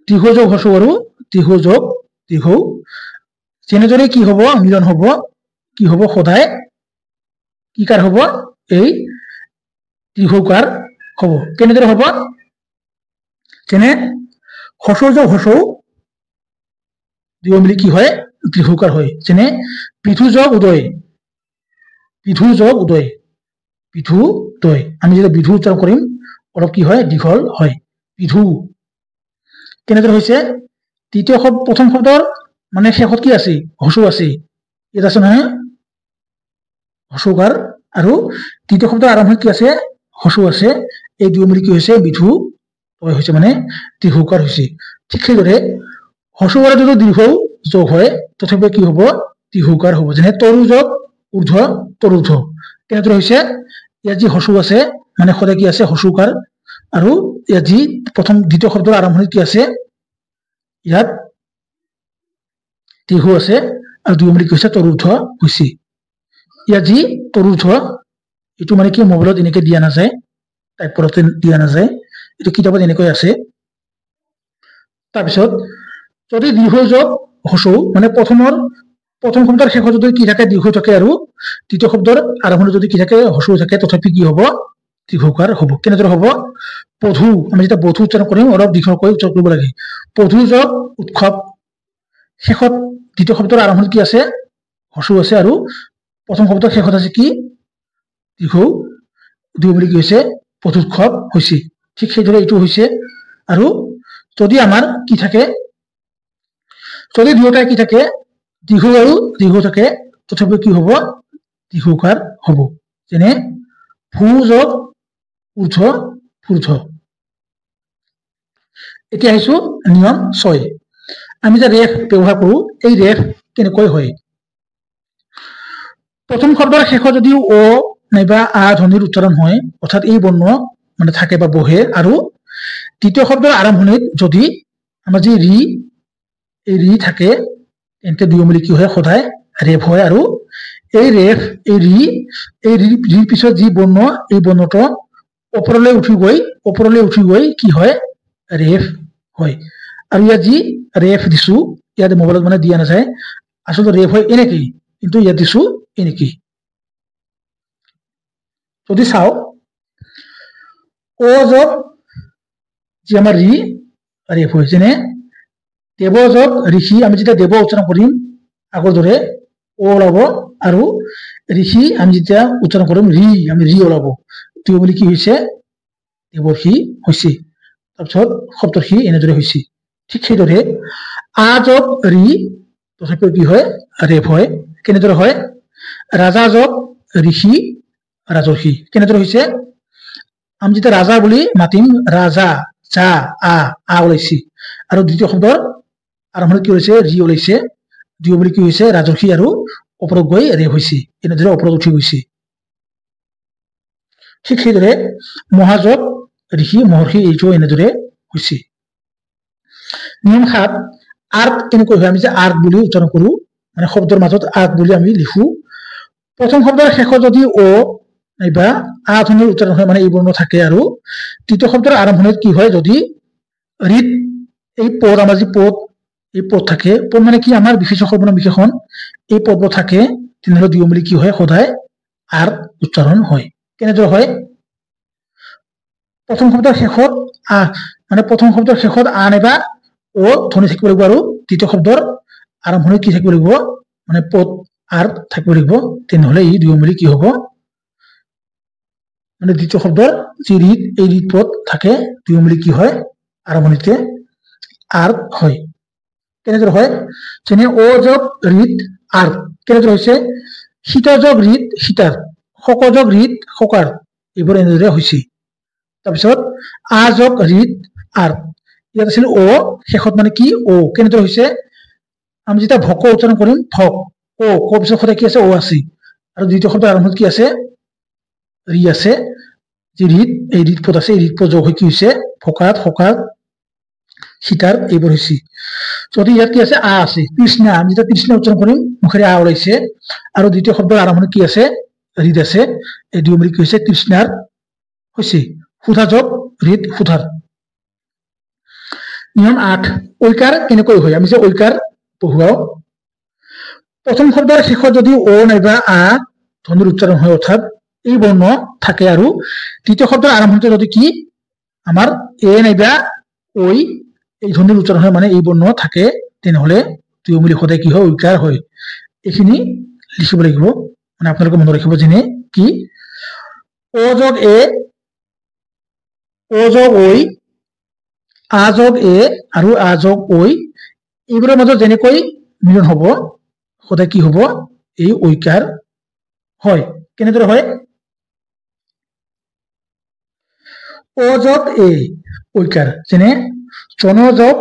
দীৰ্ঘ যোগ হ্ৰস্ব আৰু দীৰ্ঘ যোগ দীৰ্ঘ যেনেদৰে কি হ'ব মিলন হ'ব কি হ'ব সদায় কি কাৰ হ'ব এই দীৰ্ঘকাৰ হ'ব কেনেদৰে হ'ব যেনে হ্ৰস্ব যোগ হ্ৰস্ব দুয়মূলী কি হয় দীৰ্ঘকাৰ হয় যেনে পৃথু যোগ উদয় আমি যেতিয়া বিধু উচ্চাৰণ কৰিম অলপ কি হয় দীঘল হয় বিধু কেনেদৰে হৈছে তৃতীয় প্ৰথম শব্দৰ মানে শেষত কি আছে হ্ৰস্ব আছে ইয়াত আছে নহয় হ্ৰস্বকাৰ আৰু তৃতীয় শব্দৰ আৰম্ভণিত কি আছে হ্ৰস্ব আছে এই দুয়মূলী কি হৈছে বিধু হৈছে মানে দীৰ্ঘকাৰ হৈছে ঠিক সেইদৰে হ্ৰস্ব আৰু যদি দীৰ্ঘ যোগ হয় তথাপিও কি হ'ব দীৰ্ঘকাৰ হ'ব যেনে তৰু যোগ ঊৰ্ধ্ব তৰুধ্ব কেনেদৰে হৈছে ইয়াত যি হ্ৰস্ব আছে মানে সদায় কি আছে হ্ৰস্বকাৰ আৰু ইয়াত যি প্ৰথম দ্বিতীয় শব্দৰ আৰম্ভণিত কি আছে ইয়াত দীৰ্ঘ আছে আৰু দুয়মূলী কি হৈছে তৰুধ্ব হৈছে ইয়াত যি তৰুধ্ব এইটো মানে কি মোবাইলত এনেকে দিয়া নাযায় টাইপতে দিয়া নাযায় এইটো কিতাপত এনেকৈ আছে তাৰপিছত যদি দীৰ্ঘ যোগ হ্ৰস্ব মানে প্ৰথম শব্দৰ শেষত যদি কি থাকে দীৰ্ঘ থাকে আৰু তৃতীয় শব্দৰ আৰম্ভণিত যদি কি থাকে হ্ৰস্ব থাকে তথাপি কি হ'ব দীৰ্ঘকাৰ হ'ব কেনেদৰে হ'ব পধু আমি যেতিয়া বধু উচ্চাৰণ কৰিম অলপ দীঘলকৈ উচ্চাৰণ কৰিব লাগে পধু যোগ উৎসৱ শেষত দ্বিতীয় শব্দৰ আৰম্ভণিত কি আছে হ্ৰস্ব আছে আৰু প্ৰথম শব্দৰ শেষত আছে কি দীৰ্ঘ দুয়মূলী কি হৈছে পধুৎসৱ হৈছে ঠিক সেইদৰে এইটো হৈছে আৰু যদি আমাৰ কি থাকে যদি দুয়োটাই কি থাকে দীৰ্ঘ আৰু দীৰ্ঘ থাকে তথাপিও কি হ'ব দীৰ্ঘকাৰ হ'ব যেনে ভূ যোগ ঊৰ্ধ্ব পূৰ্ধ এতিয়া আহিছো নিয়ম 6 আমি যে ৰেফ ব্যৱহাৰ কৰো এই ৰেফ কেনেকৈ হয় প্ৰথম শব্দৰ শেষত যদি অ নাইবা আ ধ্বনিৰ উচ্চাৰণ হয় অৰ্থাৎ এই বৰ্ণ মানে থাকে বা বহে আৰু তৃতীয় শব্দৰ আৰম্ভণিত যদি আমাৰ যি ৰি থাকে তেন্তে দুয়মূলী কি হয় সদায় ৰেফ হয় আৰু এই ৰিৰ পিছত যি বৰ্ণ এই বৰ্ণটো ওপৰলৈ উঠি গৈ কি হয় ৰেফ হয় আৰু ইয়াত যি ৰেফ দিছো ইয়াত মোবাইলত মানে দিয়া নাযায় আচলতে ৰেফ হয় এনেকেই কিন্তু ইয়াত দিছো এনেকেই যদি চাও অ যোগ যি আমাৰ ৰেফ হয় যেনে দেৱ যোগ ঋষি আমি যেতিয়া দেৱ উচ্চাৰণ কৰিম আগৰ দৰে অ ওলাব আৰু ঋষি আমি যেতিয়া উচ্চাৰণ কৰিম আমি ৰি ওলাব দুয়মূলী কি হৈছে দেৱৰ্ষি হৈছে তাৰপিছত সপ্তৰ্ষি এনেদৰে হৈছে ঠিক সেইদৰে আ যোগ ৰি তথাপিও কি হয় ৰেফ হয় কেনেদৰে হয় ৰাজা যোগ ঋষি ৰাজৰ্ষি কেনেদৰে হৈছে আমি যেতিয়া ৰাজা বুলি মাতিম ৰাজা যা আ ওলাইছে আৰু দ্বিতীয় শব্দৰ আৰম্ভণিত কি হৈছে ৰি ওলাইছে দুয়মূলী কি হৈছে ৰাজৰ্ষি আৰু ওপৰত গৈ ৰেফ হৈছে এনেদৰে ওপৰত উঠি গৈছে ঠিক সেইদৰে মহাযোগ ঋষি মহৰ্ষি এইটো এনেদৰে হৈছে নিয়ম 7 আৰ্ক কেনেকৈ হয় আমি যে আৰ্ক বুলি উচ্চাৰণ কৰো মানে শব্দৰ মাজত আৰ্ক বুলি আমি লিখো প্ৰথম শব্দৰ শেষত যদি অ নাইবা আ ধ্বনিৰ উচ্চাৰণ হয় মানে এই বৰ্ণ থাকে আৰু তৃতীয় শব্দৰ আৰম্ভণিত কি হয় যদি ৰিত এই পদ আমাৰ যি পদ এই পদ থাকে পদ মানে কি আমাৰ বিশেষণ সৰ্বনাম বিশেষণ এই পদবোৰ থাকে তেনেহ'লে দ্বিয়মূলী কি হয় সদায় আৰ উচ্চাৰণ হয় কেনেদৰে হয় প্ৰথম শব্দৰ শেষত আ মানে প্ৰথম শব্দৰ শেষত আ নাইবা ও ধ্বনি থাকিব লাগিব আৰু দ্বিতীয় শব্দৰ আৰম্ভণিত কি থাকিব লাগিব মানে পদ আৰ থাকিব লাগিব তেনেহ'লে ই দ্বিয়মূলী কি হ'ব মানে দ্বিতীয় শব্দৰ যি ৰিত এই ৰিত পদ থাকে দ্বিয়মূলী কি হয় আৰম্ভণিতে আৰ হয় কেনেদৰে হয় যেনে অ যোগ ৰিত আৰ কেনেদৰে হৈছে সীতা যোগ ৰিত সীতাৰ শক যোগ ৰিত শকাৰ এইবোৰ এনেদৰে হৈছে তাৰপিছত আ যোগ ৰিত আৰ ইয়াত আছিল অ শেষত মানে কি অ কেনেদৰে হৈছে আমি যেতিয়া ভক উচ্চাৰণ কৰিম ভক অ ক পিছত সদায় কি আছে অ আছে আৰু দ্বিতীয় শব্দ আৰম্ভত কি আছে ৰি আছে যি ৰিত এই ৰিত পদ আছে এই ৰিত পদ যোগ হৈ কি হৈছে ভকাত শকাত সীতাৰ এইবোৰ হৈছে যদি ইয়াত কি আছে আ আছে কৃষ্ণা আমি যেতিয়া কৃষ্ণ উচ্চাৰণ কৰিম মুখেৰে আ ওলাইছে আৰু দ্বিতীয় শব্দৰ আৰম্ভণিত কি আছে ৰিত আছে এই দ্বিয়মূলী কি হৈছে কৃষ্ণাৰ হৈছে সুধা যোগ ৰিত সুধাৰ নিয়ম 8 ঐকাৰ কেনেকৈ হয় আমি যে ঐকাৰ পঢ়ুৱাও প্ৰথম শব্দৰ শেষত যদি অ নাইবা আ ধ্বনিৰ উচ্চাৰণ হয় অৰ্থাৎ এই বৰ্ণ থাকে আৰু দ্বিতীয় শব্দৰ আৰম্ভণিতে যদি কি আমাৰ এ নাইবা ঐ এই ধ্বনিৰ উচ্চাৰণ হয় মানে এই বৰ্ণ থাকে তেনেহ'লে দ্বিয়মূলী সদায় কি হয় ঐকাৰ হয় এইখিনি লিখিব লাগিব মানে আপোনালোকে মনত ৰাখিব যেনে কি অ যোগ এ অ যোগ ঐ আ যোগ এ আৰু আ যোগ ঐ এইবোৰৰ মাজত যেনেকৈ মিলন হ'ব সদায় কি হ'ব এই ঐকাৰ হয় কেনেদৰে হয় অ যোগ এ ঐকাৰ যেনে জন যোগ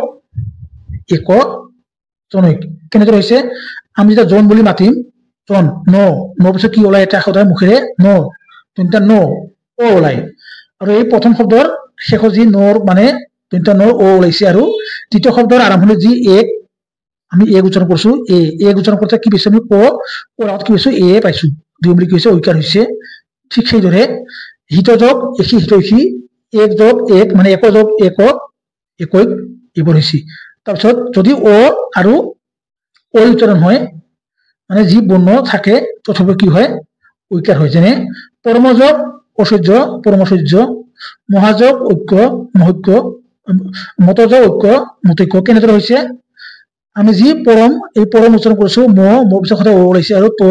এক জনৈক কেনেদৰে হৈছে আমি যেতিয়া জন বুলি মাতিম জন ন ন পিছত কি ওলাই এটা সদায় মুখেৰে ন তিনিটা ন অ ওলাই আৰু এই প্ৰথম শব্দৰ শেষত যি নৰ মানে তিনিটা নৰ অ ওলাইছে আৰু দ্বিতীয় শব্দৰ আৰম্ভণিত যি এক আমি এক উচ্চাৰণ কৰিছো এক উচ্চাৰণ কৰোঁতে কি পাইছো আমি ক আগত কি পাইছো এ পাইছো দ্বিয়মূলী কি হৈছে ঐকাৰ হৈছে ঠিক সেইদৰে হিত যোগ একি হিত একি এক যোগ এক মানে এক যোগ এক একৈক এইবোৰ হৈছে তাৰপিছত যদি অ আৰু ঐ উচ্চাৰণ হয় মানে যি বৰ্ণ থাকে তথাপি কি হয় ঐকাৰ হয় যেনে পৰমযোগ ঐশ্বৰ্য পৰমশ্বৰ্য মহাযোগ ঐক্য মহৈক্য মতযোগ ঐক্য মতৈক্য কেনেদৰে হৈছে আমি যি পৰম এই পৰম উচ্চাৰণ কৰিছো মোৰ পিছত সদায় অ ওলাইছে আৰু ত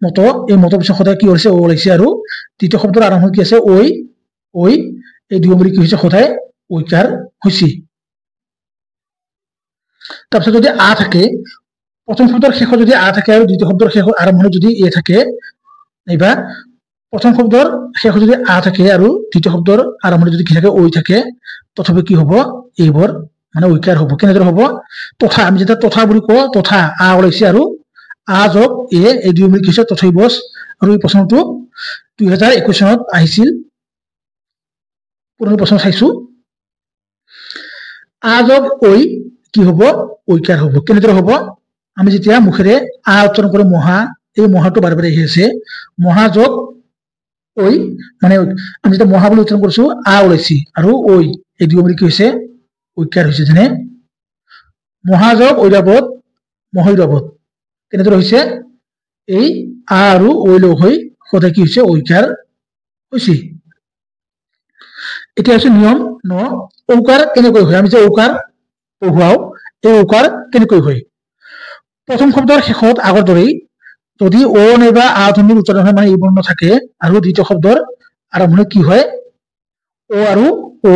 মত এই মতৰ পিছত সদায় কি ওলাইছে অ ওলাইছে আৰু দ্বিতীয় শব্দৰ আৰম্ভ কি আছে ঐ এই দ্বিয়মূলী কি হৈছে সদায় ঐকাৰ হৈছে তাৰপিছত যদি আ থাকে প্ৰথম শব্দৰ শেষত যদি আ থাকে আৰু দ্বিতীয় শব্দৰ শেষত আৰম্ভণিত যদি এ থাকে নাইবা প্ৰথম শব্দৰ শেষত যদি আ থাকে আৰু দ্বিতীয় শব্দৰ আৰম্ভণিত যদি কি থাকে ঐ থাকে তথাপি কি হ'ব এইবোৰ মানে ঐকাৰ হ'ব কেনেদৰে হ'ব তথা আমি যেতিয়া তথা বুলি কওঁ তথা আ ওলাইছে আৰু আ যোগ এ এই দ্বিয়মূলী কি হৈছে তথৈবচ আৰু এই প্ৰশ্নটো 2021 চনত আহিছিল পুৰণি প্ৰশ্ন চাইছো আ যোগ ঐ কি হ'ব ঐকাৰ হ'ব কেনেদৰে হ'ব আমি যেতিয়া মুখেৰে আ উচ্চাৰণ কৰি মহা এই মহাটো বাৰে বাৰে আহি আছে মহা যোগ ঐ মানে আমি যেতিয়া মহা বুলি উচ্চাৰণ কৰিছো আ ওলাইছে আৰু ঐ এই দ্বিয়মূলী কি হৈছে ঐকাৰ হৈছে যেনে মহাযোগ ঐৰাবত মহৈৰৱত কেনেদৰে হৈছে এই আ আৰু ঐ লগ হৈ সদায় কি হৈছে ঐকাৰ হৈছে এতিয়া হৈছে নিয়ম 9 ঔকাৰ কেনেকৈ হয় আমি যে ঔকাৰ পঢ়ুৱাও এই ঔকাৰ কেনেকৈ হয় প্ৰথম শব্দৰ শেষত আগৰ দৰেই যদি অ নাইবা আ ধ্বনিৰ উচ্চাৰণ হয় মানে এই বৰ্ণ থাকে আৰু দ্বিতীয় শব্দৰ আৰম্ভণিত কি হয় অ আৰু ঔ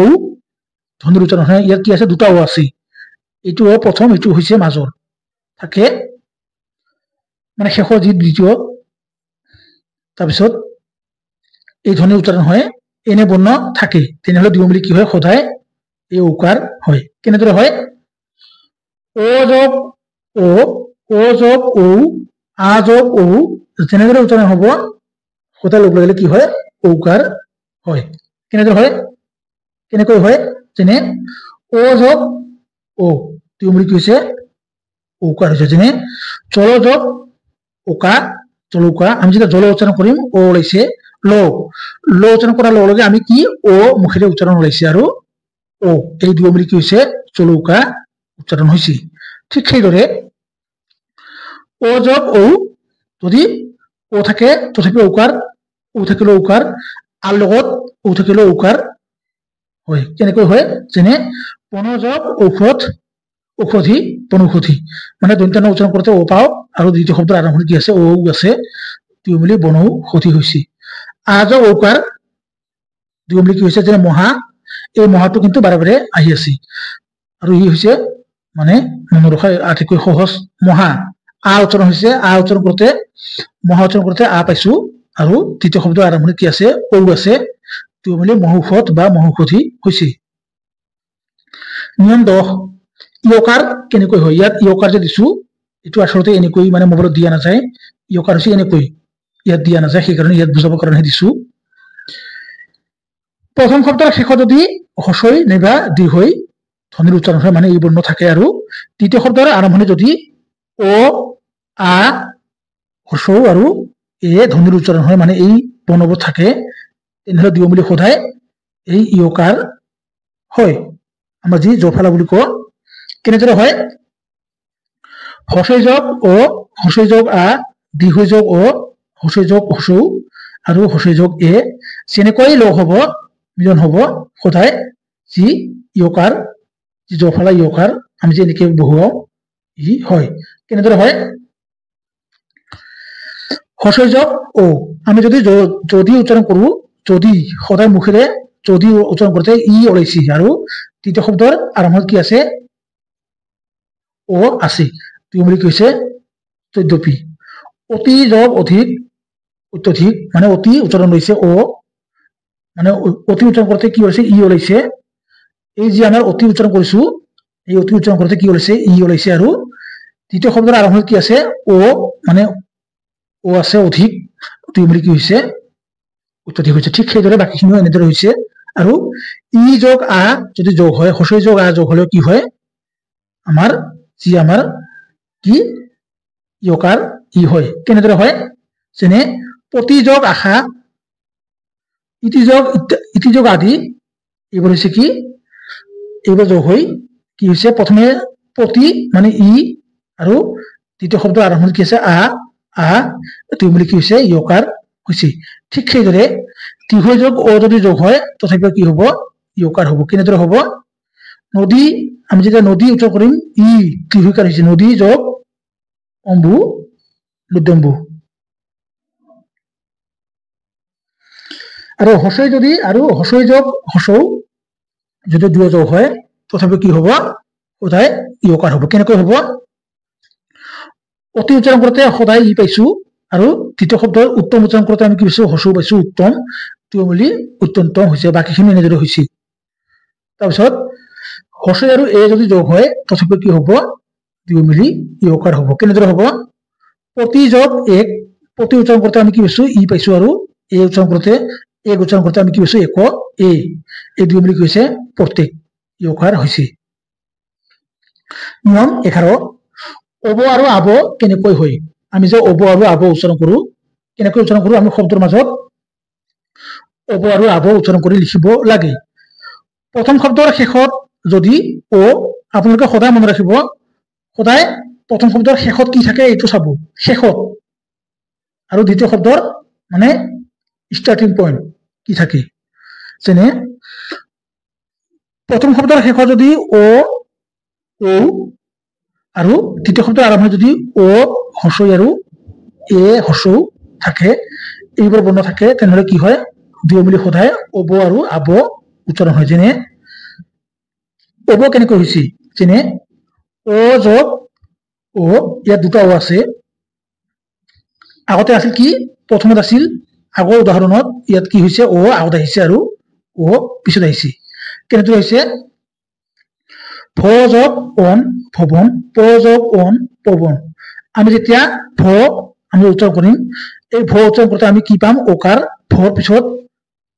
ধ্বনিৰ উচ্চাৰণ হয় ইয়াত কি আছে দুটা অ আছে এইটো অ প্ৰথম এইটো হৈছে মাজৰ থাকে মানে শেষৰ যি দ্বিতীয় তাৰপিছত এই ধ্বনিৰ উচ্চাৰণ হয় এনে বৰ্ণ থাকে তেনেহ'লে দ্বিয়মূলী কি হয় সদায় এই ঔকাৰ হয় কেনেদৰে হয় অ যোগ ও যোগ ঔ আ যোগ ঔ যেনেদৰে উচ্চাৰণ হ'ব সদায় লগ লাগিলে কি হয় ঔকাৰ হয় কেনেদৰে হয় কেনেকৈ হয় যেনে অ যোগ ও দ্বিয়মূলী কি হৈছে ঔকাৰ হৈছে যেনে জল যোগ ওকা জলৌকা আমি যেতিয়া জল উচ্চাৰণ কৰিম অ ওলাইছে ল ল উচ্চাৰণ কৰাৰ লগে লগে আমি কি অ মুখেৰে উচ্চাৰণ ওলাইছে আৰু ও এই দুয়ো মিলি কি হৈছে চলৌকা উচ্চাৰণ হৈছে ঠিক সেইদৰে ও যোগ ঔ যদি ও থাকে তথাপি ঔকাৰ ও থাকিলেও ঔকাৰ আৰ লগত ও থাকিলেও ঔকাৰ হয় কেনেকৈ হয় যেনে বনযোগ ঔষধ ঔষধি বনৌষধি মানে দন্ত্য উচ্চাৰণ কৰোঁতে ও পাওঁ আৰু দ্বিতীয় শব্দৰ আৰম্ভণি কি আছে ও আছে দুয়ো মিলি বনৌষধি হৈছে আযোগ ঔকাৰ দুয়ো মিলি কি হৈছে যেনে মহা এই মহাটো কিন্তু বাৰে বাৰে আহি আছে আৰু ই হৈছে মানে মনত ৰখা আটাইতকৈ সহজ মহা আ উচ্চাৰণ হৈছে আ উচ্চাৰণ কৰোঁতে মহা উচ্চাৰণ কৰোঁতে আ পাইছো আৰু তৃতীয় শব্দৰ আৰম্ভণি কি আছে ঔ আছে দুয়ো মিলি মহৌষধ বা মহৌষধি হৈছে নিয়ম 10 ইয়কাৰ কেনেকৈ হয় ইয়াত ইয়কাৰ যে দিছো এইটো আসলতে এনেকৈ মানে মোবাইলত দিয়া নাযায় ইয়কাৰ হৈছে এনেকৈ ইয়াত দিয়া নাযায় সেইকাৰণে ইয়াত বুজাবৰ কাৰণে দিছো প্ৰথম শব্দৰ শেষত যদি হস্ৰই নাইবা দীৰ্ঘই ধ্বনিৰ উচ্চাৰণ হয় মানে এই বৰ্ণ থাকে আৰু দ্বিতীয় শব্দৰ আৰম্ভণি যদি ও আ হস্ৰ আৰু এ ধ্বনিৰ উচ্চাৰণ হয় মানে এই বৰ্ণবোৰ থাকে তেনেহলে দুয়ো মিলি সদায় এই ইয়কাৰ হয় আমৰা যি জফলা বুলি কওঁ কেনেদৰে হয় হস্ৰই যোগ ও হস্ৰই যোগ আ দীৰ্ঘই যোগ ও হস্ৰই যোগ হস্ৰ আৰু হস্ৰই যোগ এ যেনেকৈ লগ হ'ব মিলন হ'ব সদায় যি ইয়কাৰ যি জফলা ইয়কাৰ আমি যে এনেকৈ বহুৱাও ই হয় কেনেদৰে হয় হস্ৰই যোগ ও আমি যদি যদি উচ্চাৰণ কৰো যদি সদায় মুখেৰে যদি উচ্চাৰণ কৰোঁতে ই ওলাইছে আৰু তৃতীয় শব্দৰ আৰম্ভত কি আছে ও আছে দুয়ো মিলি কি হৈছে 14পি অতি যোগ অধিক অত্যধিক মানে অতি উচ্চাৰণ লৈছে ও মানে অতি উচ্চাৰণ কৰোঁতে কি ওলাইছে ই ওলাইছে এই যে আমাৰ অতি উচ্চাৰণ কৰিছো এই অতি উচ্চাৰণ কৰোঁতে কি ওলাইছে ই ওলাইছে আৰু তৃতীয় শব্দৰ আৰম্ভত কি আছে ও মানে ও আছে অধিক দুয়ো মিলি কি হৈছে অত্যধিক হৈছে ঠিক সেইদৰে বাকীখিনিও এনেদৰে হৈছে আৰু ই যোগ আ যদি যোগ হয় হস্ৰই যোগ আ যোগ হলেও কি হয় আমাৰ যি আমাৰ কি ইয়কাৰ ই হয় কেনেদৰে হয় যেনে প্ৰতি যোগ আশা ইতি যোগ আদি এইবোৰ হৈছে কি এইবোৰ যোগ হৈ কি হৈছে প্ৰথমে প্ৰতি মানে ই আৰু দ্বিতীয় শব্দৰ আৰম্ভণি কি আছে আ আ দুয়ো মিলি কি হৈছে ইয়কাৰ হৈছে ঠিক সেইদৰে দীৰ্ঘই যোগ ও যদি যোগ হয় তথাপিও কি হ'ব ইয়কাৰ হ'ব কেনেদৰে হ'ব নদী আমি যেতিয়া নদী উচ্চাৰণ কৰিম ই দীৰ্ঘকাৰ হৈছে নদী যোগ অম্বু লুডম্বু আৰু হস্ৰই যদি আৰু হস্ৰই যোগ হস্ৰ যদি দুয়ো যোগ হয় তথাপিও কি হ'ব সদায় ইয়কাৰ হ'ব কেনেকৈ হ'ব অতি উচ্চাৰণ কৰোঁতে সদায় ই পাইছো আৰু তৃতীয় শব্দৰ উত্তম উচ্চাৰণ কৰোঁতে আমি কি পাইছো হস্ৰ পাইছো উত্তম দুয়ো মিলি অত্যন্তম হৈছে বাকীখিনি এনেদৰে হৈছে তাৰপিছত হস্ৰই আৰু এ যদি যোগ হয় তথাপিও কি হ'ব দুয়ো মিলি ইয়কাৰ হ'ব কেনেদৰে হ'ব প্ৰতি যোগ এক প্ৰতি উচ্চাৰণ কৰোঁতে আমি কি পাইছো ই পাইছো আৰু এ উচ্চাৰণ কৰোঁতে এক উচ্চাৰণ কৰোঁতে আমি কি পাইছো এক এই দুয়ো মিলি কি হৈছে প্ৰত্যেক ইয়কাৰ হৈছে নিয়ম 11 অব আৰু আব কেনেকৈ হয় আমি যে অব আৰু আব উচ্চাৰণ কৰো কেনেকৈ উচ্চাৰণ কৰো আমি শব্দৰ মাজত অব আৰু আব উচ্চাৰণ কৰি লিখিব লাগে প্ৰথম শব্দৰ শেষত যদি ও আপোনালোকে সদায় মনত ৰাখিব সদায় প্ৰথম শব্দৰ শেষত কি থাকে এইটো চাব শেষত আৰু দ্বিতীয় শব্দৰ মানে ষ্টাৰ্টিং পইণ্ট কি থাকে যেনে প্ৰথম শব্দৰ শেষত যদি ও ঔ আৰু তৃতীয় শব্দৰ আৰম্ভণি যদি ও হস্ৰই আৰু এ হস্ৰ থাকে এইবোৰ বৰ্ণ থাকে তেনেহলে কি হয় দুয়ো মিলি সদায় অব আৰু আব উচ্চাৰণ হয় যেনে অব কেনেকৈ হৈছে যেনে ও যোগ ও ইয়াত দুটা ও আছে আগতে আছিল কি প্ৰথমত আছিল আগৰ উদাহৰণত ইয়াত কি হৈছে ও আগত আহিছে আৰু ও পিছত আহিছে কেনেদৰে হৈছে ভ যোগ অন ভৱন প যোগ অন পৱন আমি যেতিয়া ভ আমি উচ্চাৰণ কৰিম এই ভ উচ্চাৰণ কৰোঁতে আমি কি পাম ওকাৰ ভৰ পিছত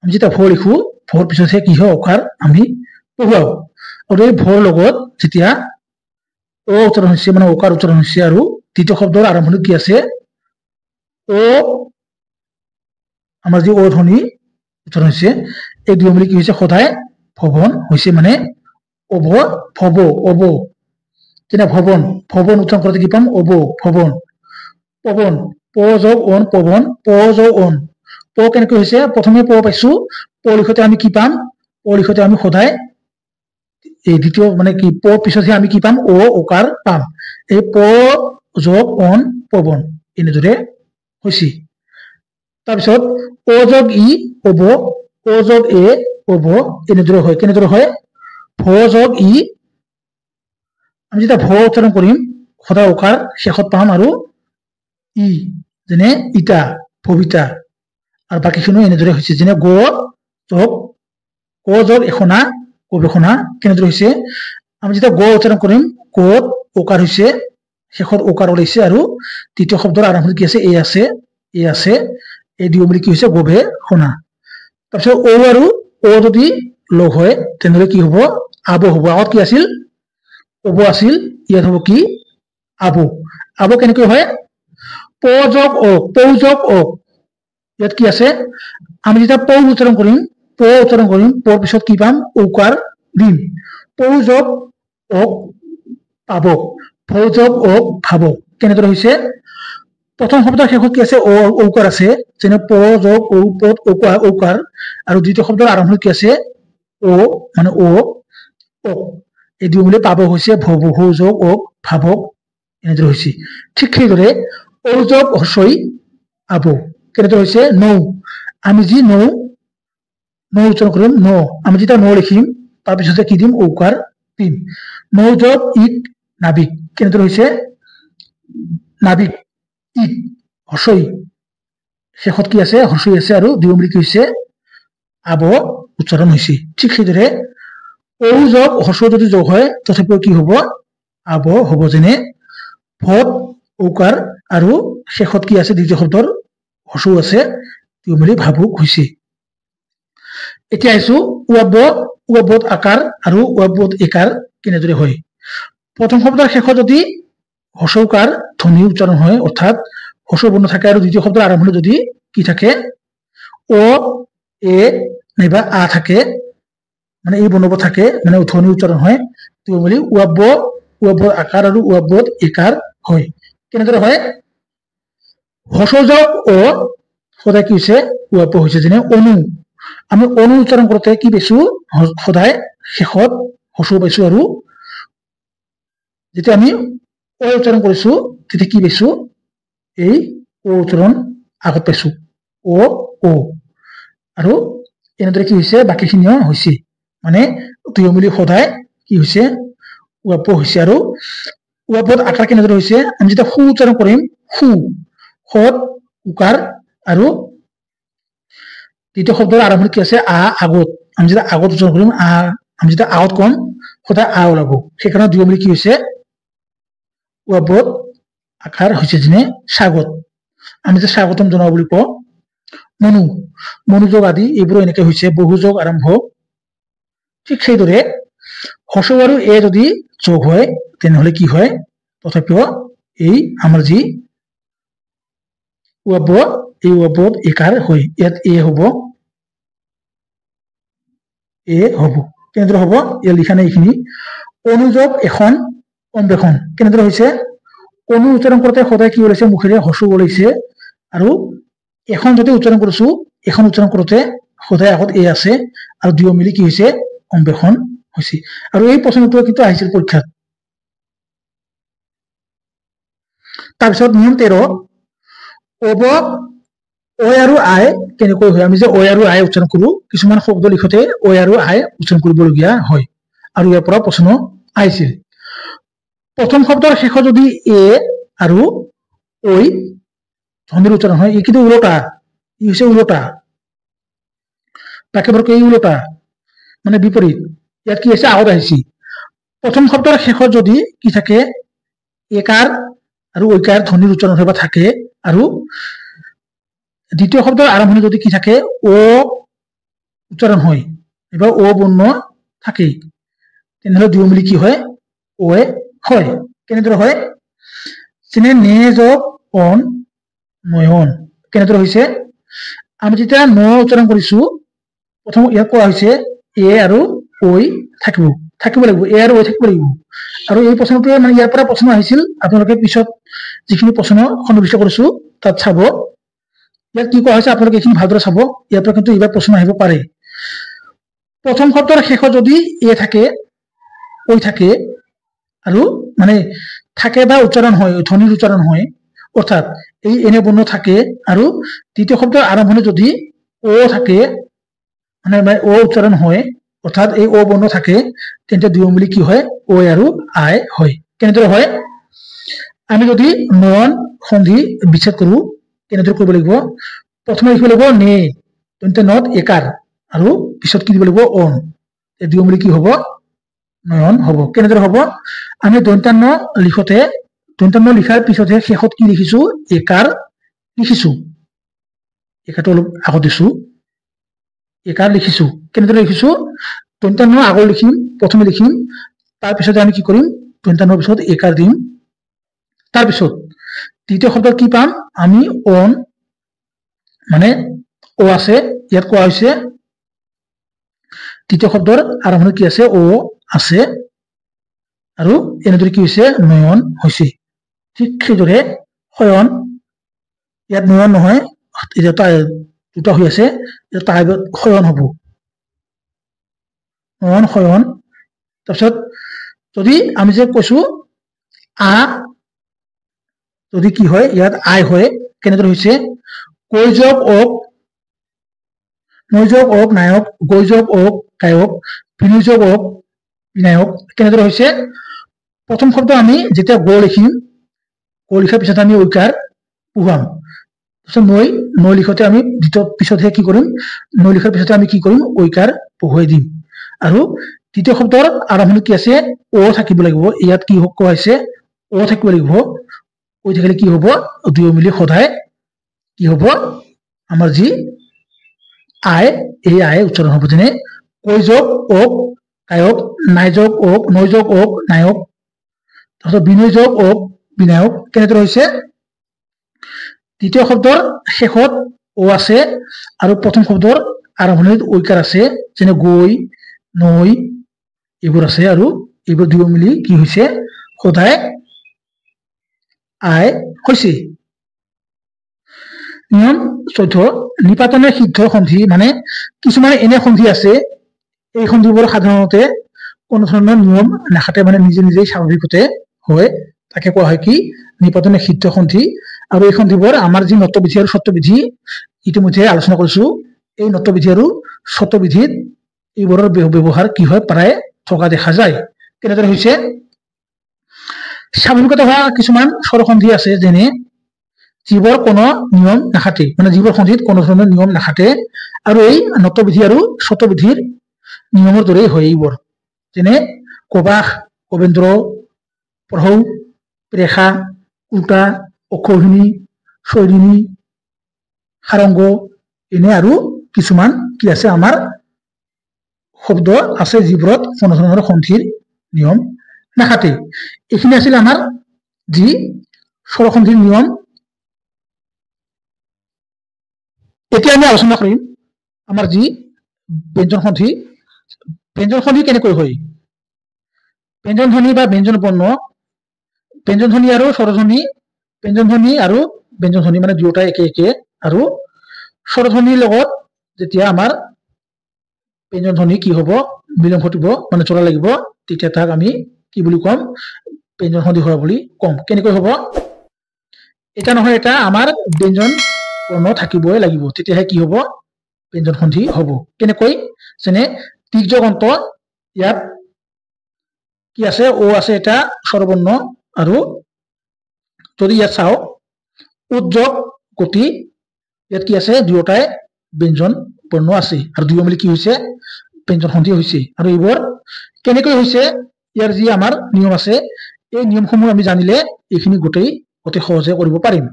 আমি যেতিয়া ভ লিখো ভৰ পিছতহে কি হয় ওকাৰ আমি পঢ়ুৱাও আৰু এই ভৰ লগত যেতিয়া ও উচ্চাৰণ হৈছে মানে ওকাৰ উচ্চাৰণ হৈছে আৰু দ্বিতীয় শব্দৰ আৰম্ভণিত কি আছে ও আমাৰ যি অ ধ্বনি উচ্চাৰণ হৈছে এই দুই মিলি কি হৈছে সদায় ভৱন হৈছে মানে অব ভৱ অব যেনে ভৱন ভৱন উচ্চাৰণ কৰোঁতে কি পাম অব ভৱন পৱন প যোগ অন পৱন প যোগ অন প কেনেকৈ হৈছে প্ৰথমে প পাইছো প লিখোতে আমি কি পাম প লিখোতে আমি সদায় এই দ্বিতীয় মানে কি প পিছতহে আমি কি পাম অ ওকাৰ পাম এই প যোগ অন পৱন এনেদৰে হৈছে তাৰপিছত অ যোগ ই অব অ যোগ এ অব এনেদৰে হয় কেনেদৰে হয় ভ যোগ ই আমি যেতিয়া ভ উচ্চাৰণ কৰিম সদায় ওকাৰ শেষত পাম আৰু ই যেনে ইটা ভবিতা আৰু বাকীখিনিও এনেদৰে হৈছে যেনে গ যোগ এখনা গৱেষণা কেনেদৰে হৈছে আমি যেতিয়া গ উচ্চাৰণ কৰিম গত ওকাৰ হৈছে শেষত ওকাৰ ওলাইছে আৰু তৃতীয় শব্দৰ আৰম্ভণিত কি আছে এ আছে এই দুই মিলি কি হৈছে গৱেষণা তাৰপিছত ঔ আৰু অ যদি লগ হয় তেনেহ'লে কি হ'ব আব হ'ব আগত কি আছিল অব আছিল ইয়াত হ'ব কি আব আব কেনেকৈ হয় প যোগ অক পৌ যোগ অক ইয়াত কি আছে আমি যেতিয়া পৌ উচ্চাৰণ কৰিম পৰ পিছত কি পাম ঔকাৰ দিম পৌ যোগ অক পাবক ভৌ যোগ অক ভাবক কেনেদৰে হৈছে প্ৰথম শব্দৰ শেষত কি আছে ঔকাৰ আছে যেনে প যোগ ঔ পদ ঔকাৰ আৰু দ্বিতীয় শব্দৰ আৰম্ভণিত কি আছে অ মানে অ অক এই দুই মিলি পাবক হৈছে ভৌ যোগ অক ভাবক এনেদৰে হৈছে ঠিক সেইদৰে ঔ যোগ হস্ৰই আব কেনেদৰে হৈছে নৌ আমি যি নৌ উচ্চাৰণ কৰিম ন আমি যেতিয়া ন লিখিম তাৰপিছতে কি দিম ঔকাৰ দিম নৌ যোগ ইক নাবিক কেনেদৰে হৈছে নাবিক ইক হস্ৰই শেষত কি আছে হস্ৰই আছে আৰু দুই মিলি কি হৈছে আব উচ্চাৰণ হৈছে ঠিক সেইদৰে ঔ যোগ হস্ৰ যদি যোগ হয় তথাপিও কি হ'ব আব হ'ব যেনে ভত ঔকাৰ আৰু শেষত কি আছে দ্বিতীয় শব্দৰ হস্ৰ আছে দুই মিলি ভাবুক হৈছে এতিয়া আহিছো উয়াবত আকাৰ আৰু উয়াবত একাৰ কেনেদৰে হয় প্ৰথম শব্দৰ শেষত যদি হস্ৰৌকাৰ ধ্বনি উচ্চাৰণ হয় অৰ্থাৎ হস্ৰ বৰ্ণ থাকে আৰু দ্বিতীয় শব্দৰ আৰম্ভণি যদি কি থাকে অ এ নাইবা আ থাকে মানে এই বৰ্ণবোৰ থাকে মানে ধ্বনি উচ্চাৰণ হয় তো বুলি উয়াবত আকাৰ আৰু উয়াবত একাৰ হয় কেনেদৰে হয় হস্ৰ যোগ অ সদায় কি হৈছে উয়াব হৈছে যেনে অনু আমি অনু উচ্চাৰণ কৰোঁতে কি পাইছো সদায় শেষত হস্ৰ পাইছো আৰু যেতিয়া আমি অ উচ্চাৰণ কৰিছো তেতিয়া কি পাইছো এই অ উচ্চাৰণ আগত পাইছো অ আৰু এনেদৰে কি হৈছে বাকীখিনিও হৈছে মানে দুই মিলি সদায় কি হৈছে উয়াব হৈছে আৰু উয়াবত আকাৰ কেনেদৰে হৈছে আমি যেতিয়া সু উচ্চাৰণ কৰিম সু সত উকাৰ আৰু দ্বিতীয় শব্দৰ আৰম্ভণিত কি আছে আগত আমি যেতিয়া আগত উচ্চাৰণ কৰিম আমি যেতিয়া আগত কম সদায় ওলাব সেইকাৰণে দুই মিলি কি হৈছে উয়াবত আকাৰ হৈছে যেনে স্বাগত আমি যে স্বাগতম জনাব বুলি কওঁ মনোযোগ আদি এইবোৰো এনেকে হৈছে বহুযোগ আৰম্ভ ঠিক সেইদৰে হস্ৰ আৰু এ যদি যোগ হয় তেনেহলে কি হয় তথাপিও এই আমাৰ যি উয়াব এই উয়াবত একাৰ হয় ইয়াত এ হ'ব কেনেদৰে হ'ব ইয়াত লিখা নাই এইখিনি অনুযোগ এখন অন্বেষণ কেনেদৰে হৈছে অনু উচ্চাৰণ কৰোঁতে সদায় কি ওলাইছে মুখেৰে হস্ৰ ওলাইছে আৰু এখন যদি উচ্চাৰণ কৰিছো এখন উচ্চাৰণ কৰোঁতে সদায় আগত এ আছে আৰু দুয়ো মিলি কি হৈছে অন্বেষণ হৈছে আৰু এই প্ৰশ্নটো কিন্তু আহিছিল পৰীক্ষাত তাৰপিছত নিয়ম 13 অব অ আৰু আই কেনেকৈ হয় আমি যে অ আৰু আই উচ্চাৰণ কৰো কিছুমান শব্দ লিখোতে অ আৰু আই উচ্চাৰণ কৰিবলগীয়া হয় আৰু ইয়াৰ পৰা প্ৰশ্ন আহিছিল প্ৰথম শব্দৰ শেষত যদি এ আৰু ঐ ধ্বনিৰ উচ্চাৰণ হয় ই কিন্তু উলটা ই হৈছে উলটা একেবাৰে এই উলটা মানে বিপৰীত ইয়াত কি আছে আগত আহিছে প্ৰথম শব্দৰ শেষত যদি কি থাকে একাৰ আৰু ঐকাৰ ধ্বনিৰ উচ্চাৰণ হয় বা থাকে আৰু দ্বিতীয় শব্দৰ আৰম্ভণি যদি কি থাকে অ উচ্চাৰণ হয় এবাৰ অ বৰ্ণ থাকে তেনেহলে দুয়ো মিলি কি হয় ও হয় কেনেদৰে হয় যেনে নে যোগ অন নয়ন কেনেদৰে হৈছে আমি যেতিয়া ন উচ্চাৰণ কৰিছো প্ৰথম ইয়াত কোৱা হৈছে এ আৰু ঐ থাকিব লাগিব এ আৰু ঐ থাকিব লাগিব আৰু এই প্ৰশ্নটোৱে মানে ইয়াৰ পৰা প্ৰশ্ন আহিছিল আপোনালোকে পিছত যিখিনি প্ৰশ্ন সন্নিৱিষ্ট কৰিছো তাত চাব ইয়াত কি কোৱা হৈছে আপোনালোকে এইখিনি ভালদৰে চাব ইয়াৰ পৰা কিন্তু এইবাৰ প্ৰশ্ন আহিব পাৰে প্ৰথম শব্দৰ শেষত যদি এ থাকে ঐ থাকে আৰু মানে থাকে বা উচ্চাৰণ হয় ধ্বনিৰ উচ্চাৰণ হয় অৰ্থাৎ এই এনে বৰ্ণ থাকে আৰু দ্বিতীয় শব্দৰ আৰম্ভণি যদি ও থাকে মানে ও উচ্চাৰণ হয় অৰ্থাৎ এই ও বৰ্ণ থাকে তেন্তে দ্বিয়ম্বলী কি হয় ঐ আৰু আই হয় কেনেদৰে হয় আমি যদি নয়ন সন্ধি বিচ্ছেদ কৰো কেনেদৰে কৰিব লাগিব প্ৰথমে লিখিব লাগিব নে তেন্তে নত একাৰ আৰু পিছত কি দিব লাগিব অন দ্বিয়ম্বলী কি হ'ব নয়ন হ'ব কেনেদৰে হ'ব আমি দন্তান্ন লিখাৰ পিছতহে শেষত কি লিখিছো একাৰ লিখিছো একাৰটো অলপ আগত দিছো একাৰ লিখিছো কেনেদৰে লিখিছো দন্তান্ন আগত লিখিম প্ৰথমে লিখিম তাৰপিছতে আমি কি কৰিম দন্তান্নৰ পিছত একাৰ দিম তাৰপিছত দ্বিতীয় শব্দ কি পাম আমি অন মানে ও আছে ইয়াত কোৱা হৈছে দ্বিতীয় শব্দৰ আৰম্ভণি কি আছে ও আছে আৰু এনেদৰে কি হৈছে নয়ন হৈছে ঠিক সেইদৰে শয়ন ইয়াত নয়ন নহয় এতিয়া দুটা হৈ আছে শয়ন হ'ব নয়ন শয়ন তাৰপিছত যদি আমি যে কৈছো আ যদি কি হয় ইয়াত আই হয় কেনেদৰে হৈছে কৈ যোগ ওক নৈ যোগ ওক নায়ক গৈ যোগ ওক গায়ক বিনয় যোগ ওক বিনায়ক কেনেদৰে হৈছে প্ৰথম শব্দ আমি যেতিয়া গ লিখিম গ লিখাৰ পিছত আমি ঐকাৰ পঢ়ুৱাম তাৰপিছত নৈ লিখোতে আমি পিছতহে কি কৰিম নৈ লিখাৰ পিছতে আমি কি কৰিম ঐকাৰ পঢ়ুৱাই দিম আৰু দ্বিতীয় শব্দৰ আৰম্ভণি কি আছে ও থাকিব লাগিব ইয়াত কি কোৱা হৈছে ও থাকিব লাগিব ঐ থাকিলে কি হ'ব দুয়ো মিলি সদায় কি হ'ব আমাৰ যি আই এই আই উচ্চাৰণ হ'ব যেনে কৈ যোগ ওক গায়ক নাই যোগ ওক নৈ যোগ ওক নায়ক তাৰপিছত বিনয় যোগ ওক বিনায়ক কেনেদৰে হৈছে দ্বিতীয় শব্দৰ শেষত ও আছে আৰু প্ৰথম শব্দৰ আৰম্ভণিত ঐকাৰ আছে যেনে গৈ নৈ এইবোৰ আছে আৰু এইবোৰ দুয়ো মিলি কি হৈছে সদায় আই হৈছে নিয়ম 14 নিপাতনে সিদ্ধ সন্ধি মানে কিছুমান এনে সন্ধি আছে এই সন্ধিবোৰ সাধাৰণতে কোনো ধৰণৰ নিয়ম নাখাতে মানে নিজে নিজেই স্বাভাৱিকতে হয় তাকে কোৱা হয় কি নিপাতনে সিদ্ধ সন্ধি আৰু এই সন্ধিবোৰ আমাৰ যি নট্যবিধি আৰু সত্যবিধি ইতিমধ্যে আলোচনা কৰিছো এই নট্যবিধি আৰু সত্যবিধিত এইবোৰৰ ব্যৱহাৰ কি হয় প্ৰায় থকা দেখা যায় কেনেদৰে হৈছে স্বাভাৱিকতে হোৱা কিছুমান স্বৰসন্ধি আছে যেনে যিবোৰ কোনো নিয়ম নাখাতে মানে যিবোৰ সন্ধিত কোনো ধৰণৰ নিয়ম নাখাতে আৰু এই নট্যবিধি আৰু সত্যবিধিৰ নিয়মৰ দৰেই হয় এইবোৰ যেনে কবাস কবেন্দ্ৰ প্ৰহৌ ৰেখা উল্টা অক্ষৌহিণী শৈৰিণী সাৰংগ এনে আৰু কিছুমান কি আছে আমাৰ শব্দ আছে যিবোৰত কোনো ধৰণৰ সন্ধিৰ নিয়ম নাখাতে এইখিনি আছিল আমাৰ যি স্বৰসন্ধিৰ নিয়ম এতিয়া আমি আলোচনা কৰিম আমাৰ যি ব্যঞ্জন সন্ধি কেনেকৈ হয় ব্যঞ্জন ধ্বনি বা ব্যঞ্জন বৰ্ণ ব্যঞ্জন ধ্বনি আৰু স্বৰধ্বনি ব্যঞ্জন ধ্বনি আৰু ব্যঞ্জন ধ্বনি মানে দুয়োটাই একে একে আৰু স্বৰধ্বনিৰ লগত যেতিয়া আমাৰ ব্যঞ্জন ধ্বনি কি হ'ব মিলন ঘটিব মানে জোৰা লাগিব তেতিয়া তাক আমি কি বুলি কম ব্যঞ্জন সন্ধি হোৱা বুলি কম কেনেকৈ হ'ব এটা নহয় এটা আমাৰ ব্যঞ্জন বৰ্ণ থাকিবই লাগিব তেতিয়াহে কি হ'ব ব্যঞ্জন সন্ধি হ'ব কেনেকৈ যেনে দীৰ্ঘ ইয়াত কি আছে ও আছে এটা স্বৰবৰ্ণ আৰু যদি ইয়াত চাও উদ্যোগ গতি ইয়াত কি আছে দুয়োটাই ব্যঞ্জন বৰ্ণ আছে আৰু দুয়ো মিলি কি হৈছে ব্যঞ্জন সন্ধি হৈছে আৰু এইবোৰ কেনেকৈ হৈছে ইয়াৰ যি আমাৰ নিয়ম আছে এই নিয়মসমূহ আমি জানিলে এইখিনি গোটেই অতি সহজে কৰিব পাৰিম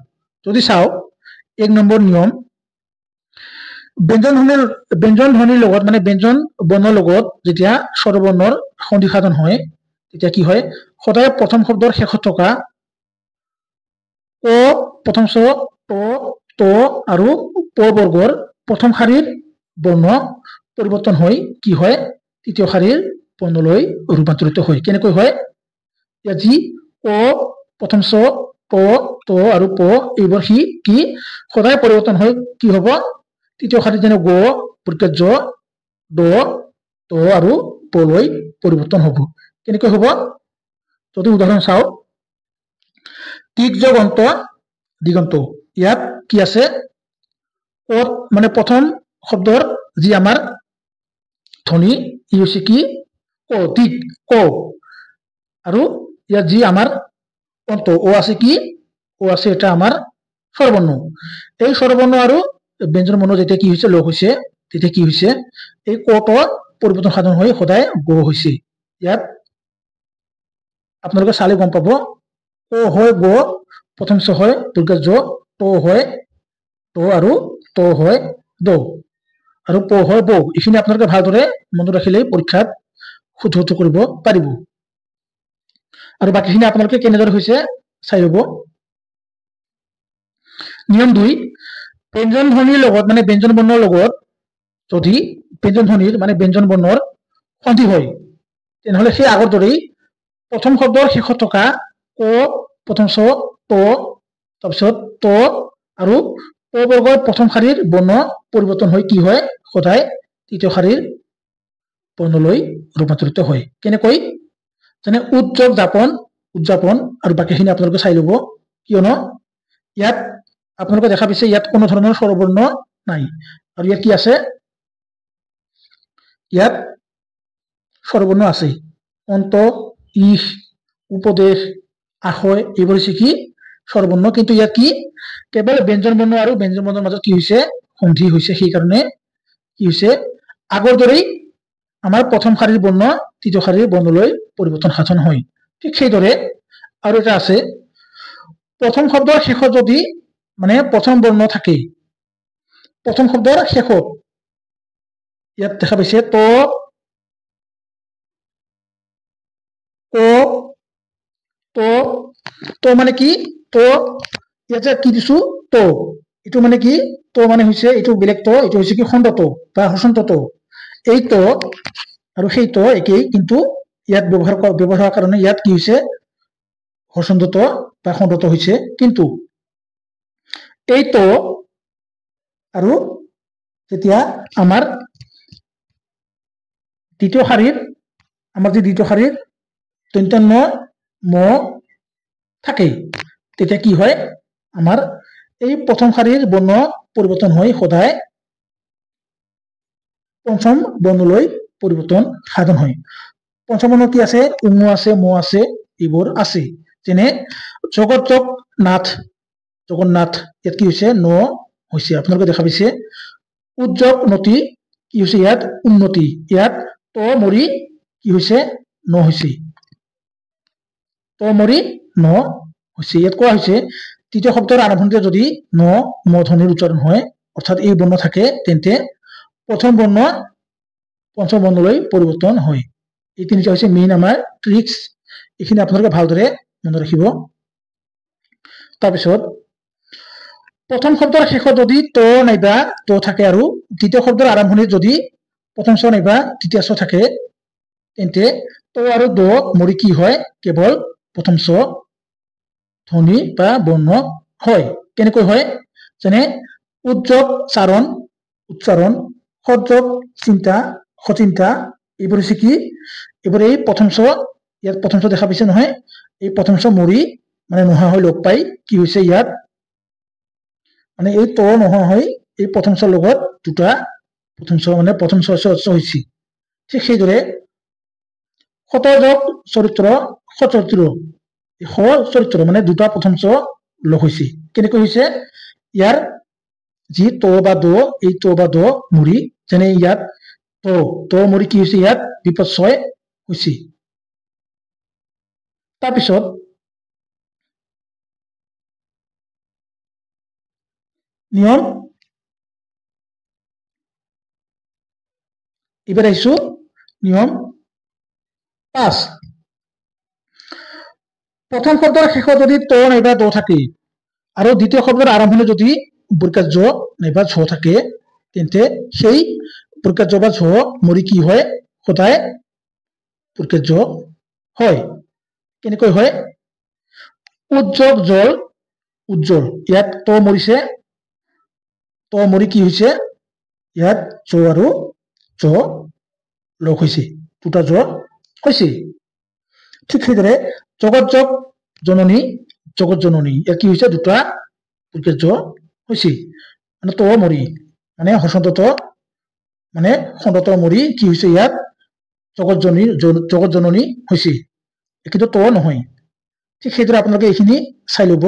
যদি চাও এক নম্বৰ নিয়ম ব্যঞ্জন ধ্বনিৰ লগত মানে ব্যঞ্জন বৰ্ণৰ লগত যেতিয়া স্বৰবৰ্ণৰ সন্ধি সাধন হয় তেতিয়া কি হয় সদায় প্ৰথম শব্দৰ শেষত থকা ক প্ৰথম চ ত আৰু প বৰ্গৰ প্ৰথম শাৰীৰ বৰ্ণ পৰিৱৰ্তন হৈ কি হয় তৃতীয় শাৰীৰ বৰ্ণলৈ ৰূপান্তৰিত হয় কেনেকৈ হয় ইয়াত যি অ প্ৰথম ছ প ত আৰু প এইবোৰ কি সদায় পৰিৱৰ্তন হৈ কি হ'ব তৃতীয় শাৰীত যেনে গ জ ড ত আৰু প লৈ পৰিৱৰ্তন হ'ব কেনেকৈ হ'ব যদি উদাহৰণ চাও দিগন্ত দিগন্ত ইয়াত কি আছে মানে প্ৰথম শব্দৰ যি আমাৰ ধ্বনি ই হৈছে কি ক দিক ক আৰু ইয়াত যি আমাৰ অন্ত ও আছে কি ও আছে এটা আমাৰ স্বৰবৰ্ণ এই স্বৰবৰ্ণ আৰু ব্যঞ্জন বৰ্ণ যেতিয়া কি হৈছে লগ হৈছে তেতিয়া কি হৈছে এই কটো পৰিৱৰ্তন সাধন হৈ সদায় গ হৈছে ইয়াত আপোনালোকে চালে গম পাব ক হয় গ প্ৰথম ছ হয় জ ট হয় ট আৰু ত হয় দ আৰু প হয় ব এইখিনি আপোনালোকে ভালদৰে মনত ৰাখিলে পৰীক্ষাত শুদ্ধ কৰিব পাৰিব আৰু বাকিখিনি আপোনালোকে কেনেদৰে হৈছে চাই হ'ব নিয়ম 2 ব্যঞ্জন ধ্বনিৰ লগত মানে ব্যঞ্জন বৰ্ণৰ লগত যদি ব্যঞ্জন ধ্বনিৰ মানে ব্যঞ্জন বৰ্ণৰ সন্ধি হয় তেনেহলে সেই আগৰ দৰেই প্ৰথম শব্দৰ শেষত থকা ক প্ৰথম ছ ত তাৰপিছত ত আৰু প বৰ্গৰ প্ৰথম শাৰীৰ বৰ্ণ পৰিৱৰ্তন হৈ কি হয় সদায় তৃতীয় শাৰীৰ বৰ্ণলৈ ৰূপান্তৰিত হয় কেনেকৈ যেনে উদযাপন আৰু বাকিখিনি আপোনালোকে চাই ল'ব কিয়নো ইয়াত আপোনালোকে দেখা পাইছে ইয়াত কোনো ধৰণৰ স্বৰবৰ্ণ নাই আৰু ইয়াত কি আছে ইয়াত স্বৰবৰ্ণ আছে অন্ত ইশ উপদেশ আশয় এইবোৰ হৈছে কি স্বৰবৰ্ণ কিন্তু ইয়াত কি কেৱল ব্যঞ্জন বৰ্ণ আৰু ব্যঞ্জন বৰ্ণৰ মাজত কি হৈছে সন্ধি হৈছে সেই কাৰণে কি হৈছে আগৰ দৰেই আমাৰ প্ৰথম শাৰীৰ বৰ্ণ তৃতীয় শাৰীৰ বৰ্ণলৈ পৰিৱৰ্তন সাধন হয় ঠিক সেইদৰে আৰু এটা আছে প্ৰথম শব্দৰ শেষত যদি মানে প্ৰথম বৰ্ণ থাকে প্ৰথম শব্দৰ শেষত ইয়াত দেখা পাইছে তো মানে কি তো ইয়াতে কি দিছো তো এটো মানে কি তো মানে হৈছে এটো বেলেগ তো এটো হৈছে কি খণ্ড তো বা হসন্ত তো এই তো আৰু সেই তো একেই কিন্তু ইয়াত ব্যৱহাৰ হোৱাৰ কাৰণে ইয়াত কি হৈছে হসন্ত তো বা খণ্ড তো হৈছে কিন্তু এই তো আৰু যেতিয়া আমাৰ দ্বিতীয় শাৰীৰ তন্ত্য ম থাকে তেতিয়া কি হয় আমাৰ এই প্ৰথম শাৰীৰ বৰ্ণ পৰিৱৰ্তন হৈ সদায় পঞ্চম বৰ্ণলৈ পৰিৱৰ্তন সাধন হয় পঞ্চম বৰ্ণ কি আছে উম আছে ম আছে এইবোৰ আছে যেনে জগন্নাথ ইয়াত কি হৈছে ন হৈছে আপোনালোকে দেখা পাইছে উদ্যোগনতি কি হৈছে ইয়াত উন্নতি ইয়াত তো মৰি কি হৈছে ন হৈছে তো মৰি ন হৈছে ইয়াত কোৱা হৈছে তৃতীয় শব্দৰ আৰম্ভণিতে যদি ন ম ধ্বনিৰ উচ্চাৰণ হয় অৰ্থাৎ এই বৰ্ণ থাকে তেন্তে প্ৰথম বৰ্ণ পঞ্চম বৰ্ণলৈ পৰিৱৰ্তন হয় এই তিনিটা হৈছে মেইন আমাৰ ট্ৰিক্স এইখিনি আপোনালোকে ভালদৰে মনত ৰাখিব তাৰপিছত প্ৰথম শব্দৰ শেষত যদি তো নাইবা তো থাকে আৰু দ্বিতীয় শব্দৰ আৰম্ভণিত যদি প্ৰথম ছ নাইবা তৃতীয় ছ থাকে তেন্তে তো আৰু দ মৰি কি হয় কেৱল প্ৰথম ছ ধ্বনি বা বৰ্ণ হয় কেনেকৈ হয় যেনে উচ্চাৰণ সচিন্তা এইবোৰ হৈছে কি এইবোৰ এই প্ৰথম ছ ইয়াত প্ৰথম ছ দেখা পাইছে নহয় এই প্ৰথম ছ মৰি মানে নোহোৱা হৈ লগ পাই কি হৈছে ইয়াত মানে এই তো নোহোৱা হৈ এই প্ৰথম ছ লগত দুটা প্ৰথম ছ মানে প্ৰথম ছ হৈছে ঠিক সেইদৰে চৰিত্ৰ মানে দুটা প্ৰথম ছ লগ হৈছে কেনেকৈ হৈছে ইয়াৰ যি তো বা দ এই তো বা দ মৰি যেনে ইয়াত তো মৰি কি হৈছে ইয়াত বিপদশয় হৈছে তাৰপিছত নিয়ম এবাৰ আহিছো নিয়ম 5 প্ৰথম শব্দৰ শেষত যদি তো নাইবা দ থাকে আৰু দ্বিতীয় শব্দৰ আৰম্ভণি যদি বৰ্গজ নাইবা ঝ থাকে তেন্তে সেই প্ৰকাৰ্য বা ঝ মৰি কি হয় সদায় প্ৰকাৰ্য হয় কেনেকৈ হয় উজ্জ্বল জল উজ্জ্বল ইয়াত ত মৰিছে ত মৰি কি হৈছে ইয়াত জ আৰু জ লগ হৈছে দুটা জ হৈছে ঠিক সেইদৰে জগত জগ জননী জগত জননী ইয়াত কি হৈছে দুটা প্ৰকাৰ্য হৈছে মানে ত মৰি মানে হসন্তত মানে খণ্ডত মৰি কি হৈছে ইয়াত জগত জননী হৈছে কিন্তু ত নহয় ঠিক সেইদৰে আপোনালোকে এইখিনি চাই ল'ব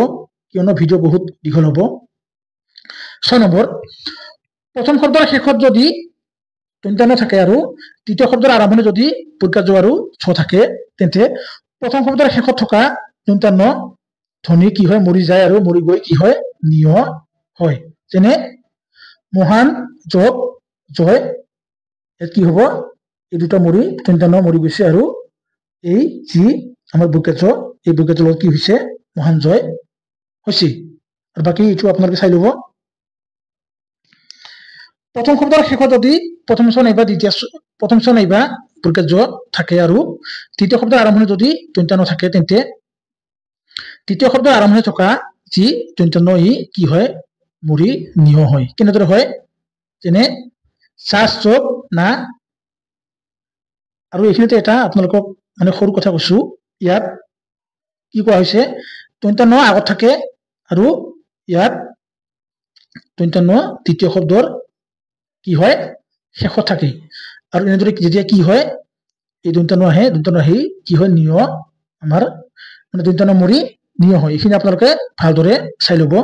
কিয়নো ভিডিঅ' বহুত দীঘল হ'ব 6 নম্বৰ প্ৰথম শব্দৰ শেষত যদি দন্ত্য থাকে আৰু দ্বিতীয় শব্দৰ আৰম্ভণি যদি প্ৰকাৰ্য আৰু ছ থাকে তেন্তে প্ৰথম শব্দৰ শেষত থকা দন্ত্য ধ্বনি কি হয় মৰি যায় আৰু মৰি গৈ কি হয় নিয় হয় যেনে মহান যোগ জয় কি হ'ব এই দুটা মৰি দন্ত্য মৰি গৈছে আৰু এই যি আমাৰ প্ৰকাৰ্য এই প্ৰকাৰ্যৰ লগত কি হৈছে মহান জয় হৈছে আৰু বাকি এইটো আপোনালোকে চাই ল'ব প্ৰথম শব্দৰ শেষত যদি প্ৰথম ছ নাইবা দ্বিতীয় প্ৰথম ছ নাইবা প্ৰকাৰ্য থাকে আৰু দ্বিতীয় শব্দৰ আৰম্ভণি যদি দন্ত্য থাকে তেন্তে দ্বিতীয় শব্দৰ আৰম্ভণি থকা যি দন্ত্য ই কি হয় মৰি নিয় হয় কেনেদৰে হয় যেনে চাচ চক না আৰু এইখিনিতে এটা আপোনালোকক মানে সৰু কথা কৈছো ইয়াত কি কোৱা হৈছে দন্ত্য আগত থাকে আৰু ইয়াত দন্ত্য দ্বিতীয় শব্দৰ কি হয় শেষত থাকে আৰু এনেদৰে যেতিয়া কি হয় এই দন্ত্য আহে দন্ত্য আহি কি হয় নিয় আমাৰ মানে দন্ত্য মৰি নিয় হয় এইখিনি আপোনালোকে ভালদৰে চাই ল'ব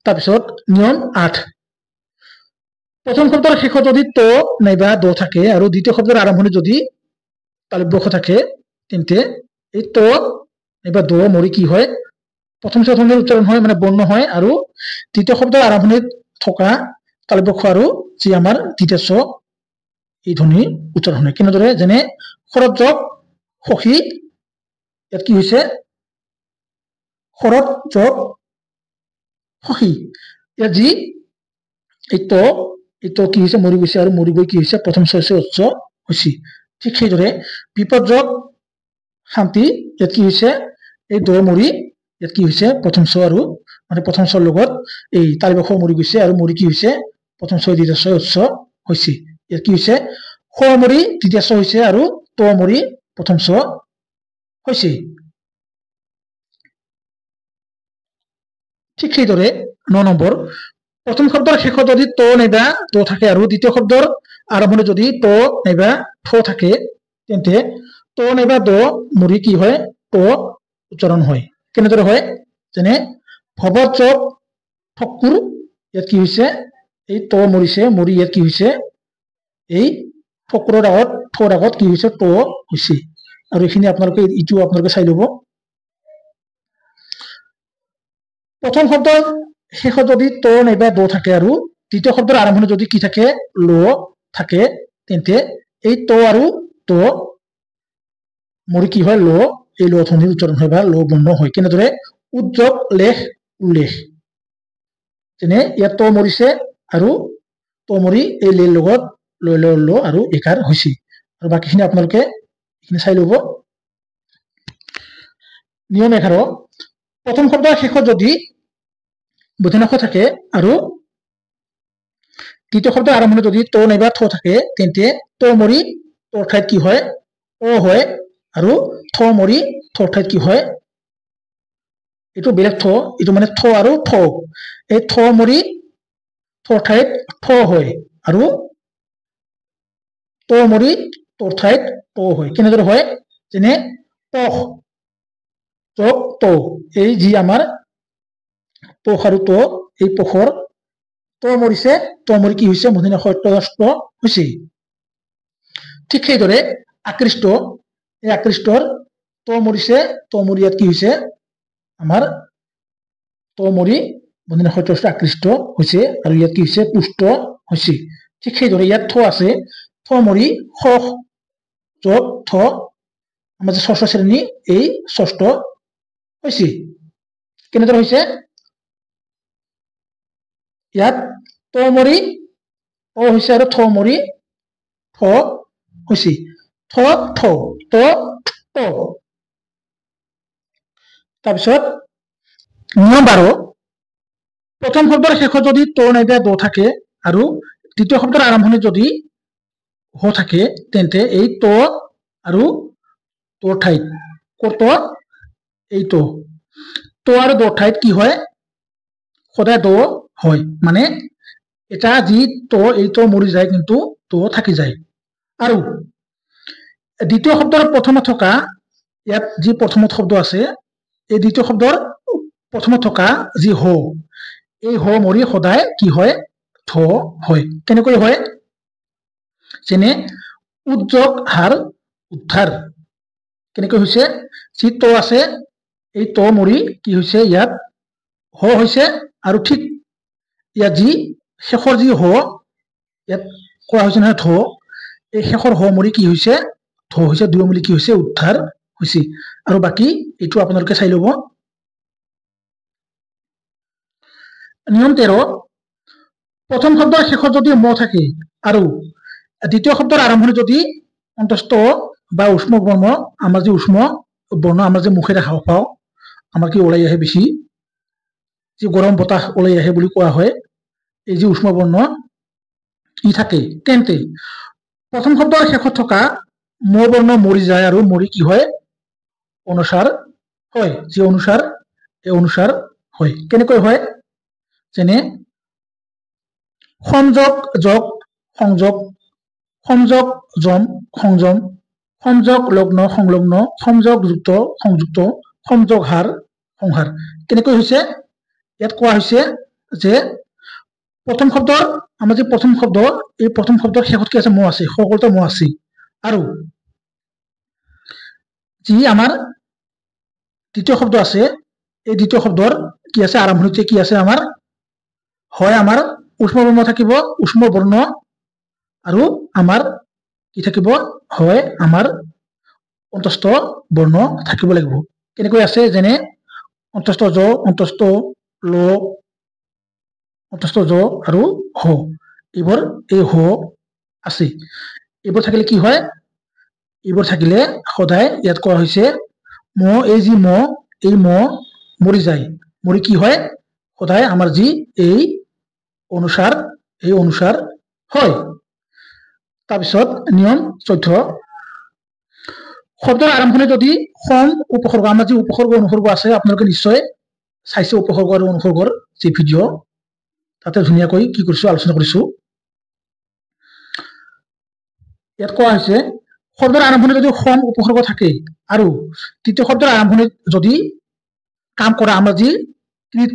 তাৰপিছত নিয়ম 8 প্ৰথম শব্দৰ শেষত যদি ত নাইবা দ থাকে আৰু দ্বিতীয় শব্দৰ আৰম্ভণি যদি তালব্য থাকে তেন্তে এই ত নাইবা দ মৰি কি হয় প্ৰথম ধ্বনিৰ উচ্চাৰণ হয় মানে বৰ্ণ হয় আৰু দ্বিতীয় শব্দৰ আৰম্ভণিত থকা তালব্য আৰু যি আমাৰ দ্বিতীয় ছ এই ধ্বনি উচ্চাৰণ হয় কেনেদৰে যেনে শৰৎ যোগ সখী ইয়াত কি হৈছে শৰৎ যোগ সখী ইয়াত যি এই ত কি হৈছে মৰি গৈছে আৰু মৰি গৈ কি হৈছে প্ৰথম ছ উচ্চ হৈছে ঠিক সেইদৰে বিপদ যোগ শান্তি ইয়াত কি হৈছে এই দ মৰি ইয়াত কি হৈছে প্ৰথম ছ আৰু মানে প্ৰথম ছৰ লগত এই তালব্য মৰি গৈছে আৰু মৰি কি হৈছে প্ৰথম ছ দ্বিতীয় ছ উচ্চ হৈছে ইয়াত কি হৈছে খ মৰি দ্বিতীয় ছ হৈছে আৰু ত মৰি প্ৰথম ছ হৈছে ঠিক সেইদৰে 9 নম্বৰ প্ৰথম শব্দৰ শেষত যদি ত নাইবা ত থাকে আৰু দ্বিতীয় শব্দৰ আৰম্ভণি যদি ত নাইবা থ থাকে তেন্তে ত নাইবা দ মৰি কি হয় ত উচ্চাৰণ হয় কেনেদৰে হয় যেনে ভৱত যোগ ঠকুৰ ইয়াত কি হৈছে এই ত মৰিছে মৰি ইয়াত কি হৈছে এই ঠকুৰৰ আগত থৰ আগত কি হৈছে ত হৈছে আৰু এইখিনি আপোনালোকে ইটো আপোনালোকে চাই ল'ব প্ৰথম শব্দৰ শেষত যদি ত নাইবা দ থাকে আৰু দ্বিতীয় শব্দৰ আৰম্ভণি যদি কি থাকে ল থাকে তেন্তে এই ত আৰু ত মৰি কি হয় ল এই ল ধ্বনিৰ উচ্চাৰণ হয় বা ল বৰ্ণ হয় কেনেদৰে উদ্যোগ লেখ উল্লেখ যেনে ইয়াত ত মৰিছে আৰু ত মৰি এই লেৰ লগত ল আৰু একাৰ হৈছে আৰু বাকীখিনি আপোনালোকে এইখিনি চাই ল'ব নিয়ম 11 প্ৰথম শব্দৰ শেষত যদি বচনাক্ষ থাকে আৰু দ্বিতীয় শব্দৰ আৰম্ভণি যদি ত নাইবা থ থাকে তেন্তে ত মৰি তৰ ঠাইত কি হয় অ হয় আৰু থ মৰি থৰ ঠাইত কি হয় এইটো বেলেগ থ এইটো মানে থ আৰু থ এই থ মৰি থৰ ঠাইত থ হয় আৰু ত মৰি তৰ ঠাইত ত হয় কেনেদৰে হয় যেনে পখ যোগ ত এই যি আমাৰ পখ আৰু ত এই পখৰ ত মৰিছে ত মৰি কি হৈছে মূৰ্ধন্য সত্যস্ত হৈছে ঠিক সেইদৰে আকৃষ্ট এই আকৃষ্টৰ ত মৰিছে ত মৰি ইয়াত কি হৈছে আমাৰ ত মৰি মূৰ্ধন্য সত্যস্ত আকৃষ্ট হৈছে আৰু ইয়াত কি হৈছে পুষ্ট হৈছে ঠিক সেইদৰে ইয়াত থ আছে থ মৰি খ যোগ থ আমাৰ যে ষষ্ঠ শ্ৰেণী এই ষষ্ঠ হৈছে কেনেদৰে হৈছে ইয়াত ত মৰি অ হৈছে আৰু থ মৰি থ হৈছে থ থ ত ত তাৰপিছত নিয়ম 12 প্ৰথম শব্দৰ শেষত যদি ত নাইবা দ থাকে আৰু দ্বিতীয় শব্দৰ আৰম্ভণিত যদি হ থাকে তেন্তে এই ত আৰু তোৰ ঠাইত কত এই ত আৰু দ ঠাইত কি হয় সদায় দ হয় মানে এটা যি ত এই ত মৰি যায় কিন্তু ত থাকি যায় আৰু দ্বিতীয় শব্দৰ প্ৰথমত থকা ইয়াত যি প্ৰথমত শব্দ আছে এই দ্বিতীয় শব্দৰ প্ৰথমত থকা যি হ এই হ মৰি সদায় কি হয় থ হয় কেনেকৈ হয় যেনে উদ্যোগ হাৰ উদ্ধাৰ কেনেকৈ হৈছে যি ত আছে এই ত মৰি কি হৈছে ইয়াত হ হৈছে আৰু ঠিক ইয়াত যি শেষৰ যি হ ইয়াত কোৱা হৈছে নহয় থ এই শেষৰ হ মৰি কি হৈছে থ হৈছে দুই মিলি কি হৈছে উদ্ধাৰ হৈছে আৰু বাকি এইটো আপোনালোকে চাই ল'ব নিয়ম 13 প্ৰথম শব্দৰ শেষত যদি ম থাকে আৰু দ্বিতীয় শব্দৰ আৰম্ভণি যদি অন্তস্থ বা উষ্ম বৰ্ণ আমাৰ যে উষ্ম বৰ্ণ আমাৰ যে মুখেৰে হাও পাওঁ আমাৰ কি ওলাই আহে বেছি যে গৰম বতাহ ওলাই আহে বুলি কোৱা হয় এই যে উষ্ম বৰ্ণ ই থাকে তেন্তে প্ৰথম শব্দৰ শেষত থকা ম বৰ্ণ মৰি যায় আৰু মৰি কি হয় অনুসাৰ হয় যে অনুসাৰ এই অনুসাৰ হয় কেনেকৈ হয় যেনে সংযোগ যোগ সংযোগ সংযোগ জম সংযম সংযোগ লগ্ন সংলগ্ন সংযোগ যুক্ত সংযুক্ত সংযোগ হাৰ সংহাৰ কেনেকৈ হৈছে ইয়াত কোৱা হৈছে যে প্ৰথম শব্দৰ আমাৰ যে প্ৰথম শব্দ এই প্ৰথম শব্দৰ শেষত কি আছে ম আছে সকলোতে ম আছে আৰু যি আমাৰ দ্বিতীয় শব্দ আছে এই দ্বিতীয় শব্দৰ কি আছে আৰম্ভণিতে কি আছে আমাৰ হয় আমাৰ উষ্ম বৰ্ণ থাকিব উষ্ম বৰ্ণ আৰু আমাৰ কি থাকিব হয় আমাৰ অন্তস্থ বৰ্ণ থাকিব লাগিব কেনেকৈ আছে যেনে অন্তস্থ জ অন্তস্থ ল অন্তস্থ জ আৰু হ এইবোৰ এই হ আছে এইবোৰ থাকিলে কি হয় এইবোৰ থাকিলে সদায় ইয়াত কোৱা হৈছে ম এই যি ম এই ম মৰি যায় মৰি কি হয় সদায় আমাৰ যি এই অনুসাৰ হয় তাৰপিছত নিয়ম 14 শব্দৰ আৰম্ভণি যদি সম উপসৰ্গ আমাৰ যি উপসৰ্গ অনুসৰ্গ আছে আপোনালোকে নিশ্চয় চাইছে উপসৰ্গ আৰু অনুসৰ্গৰ যি ভিডিঅ' তাতে ধুনীয়াকৈ কি কৰিছো আলোচনা কৰিছো ইয়াত কোৱা হৈছে শব্দৰ আৰম্ভণিত যদি সম উপসৰ্গ থাকে আৰু তৃতীয় শব্দৰ আৰম্ভণিত যদি কাম কৰা আমাৰ যি কৃত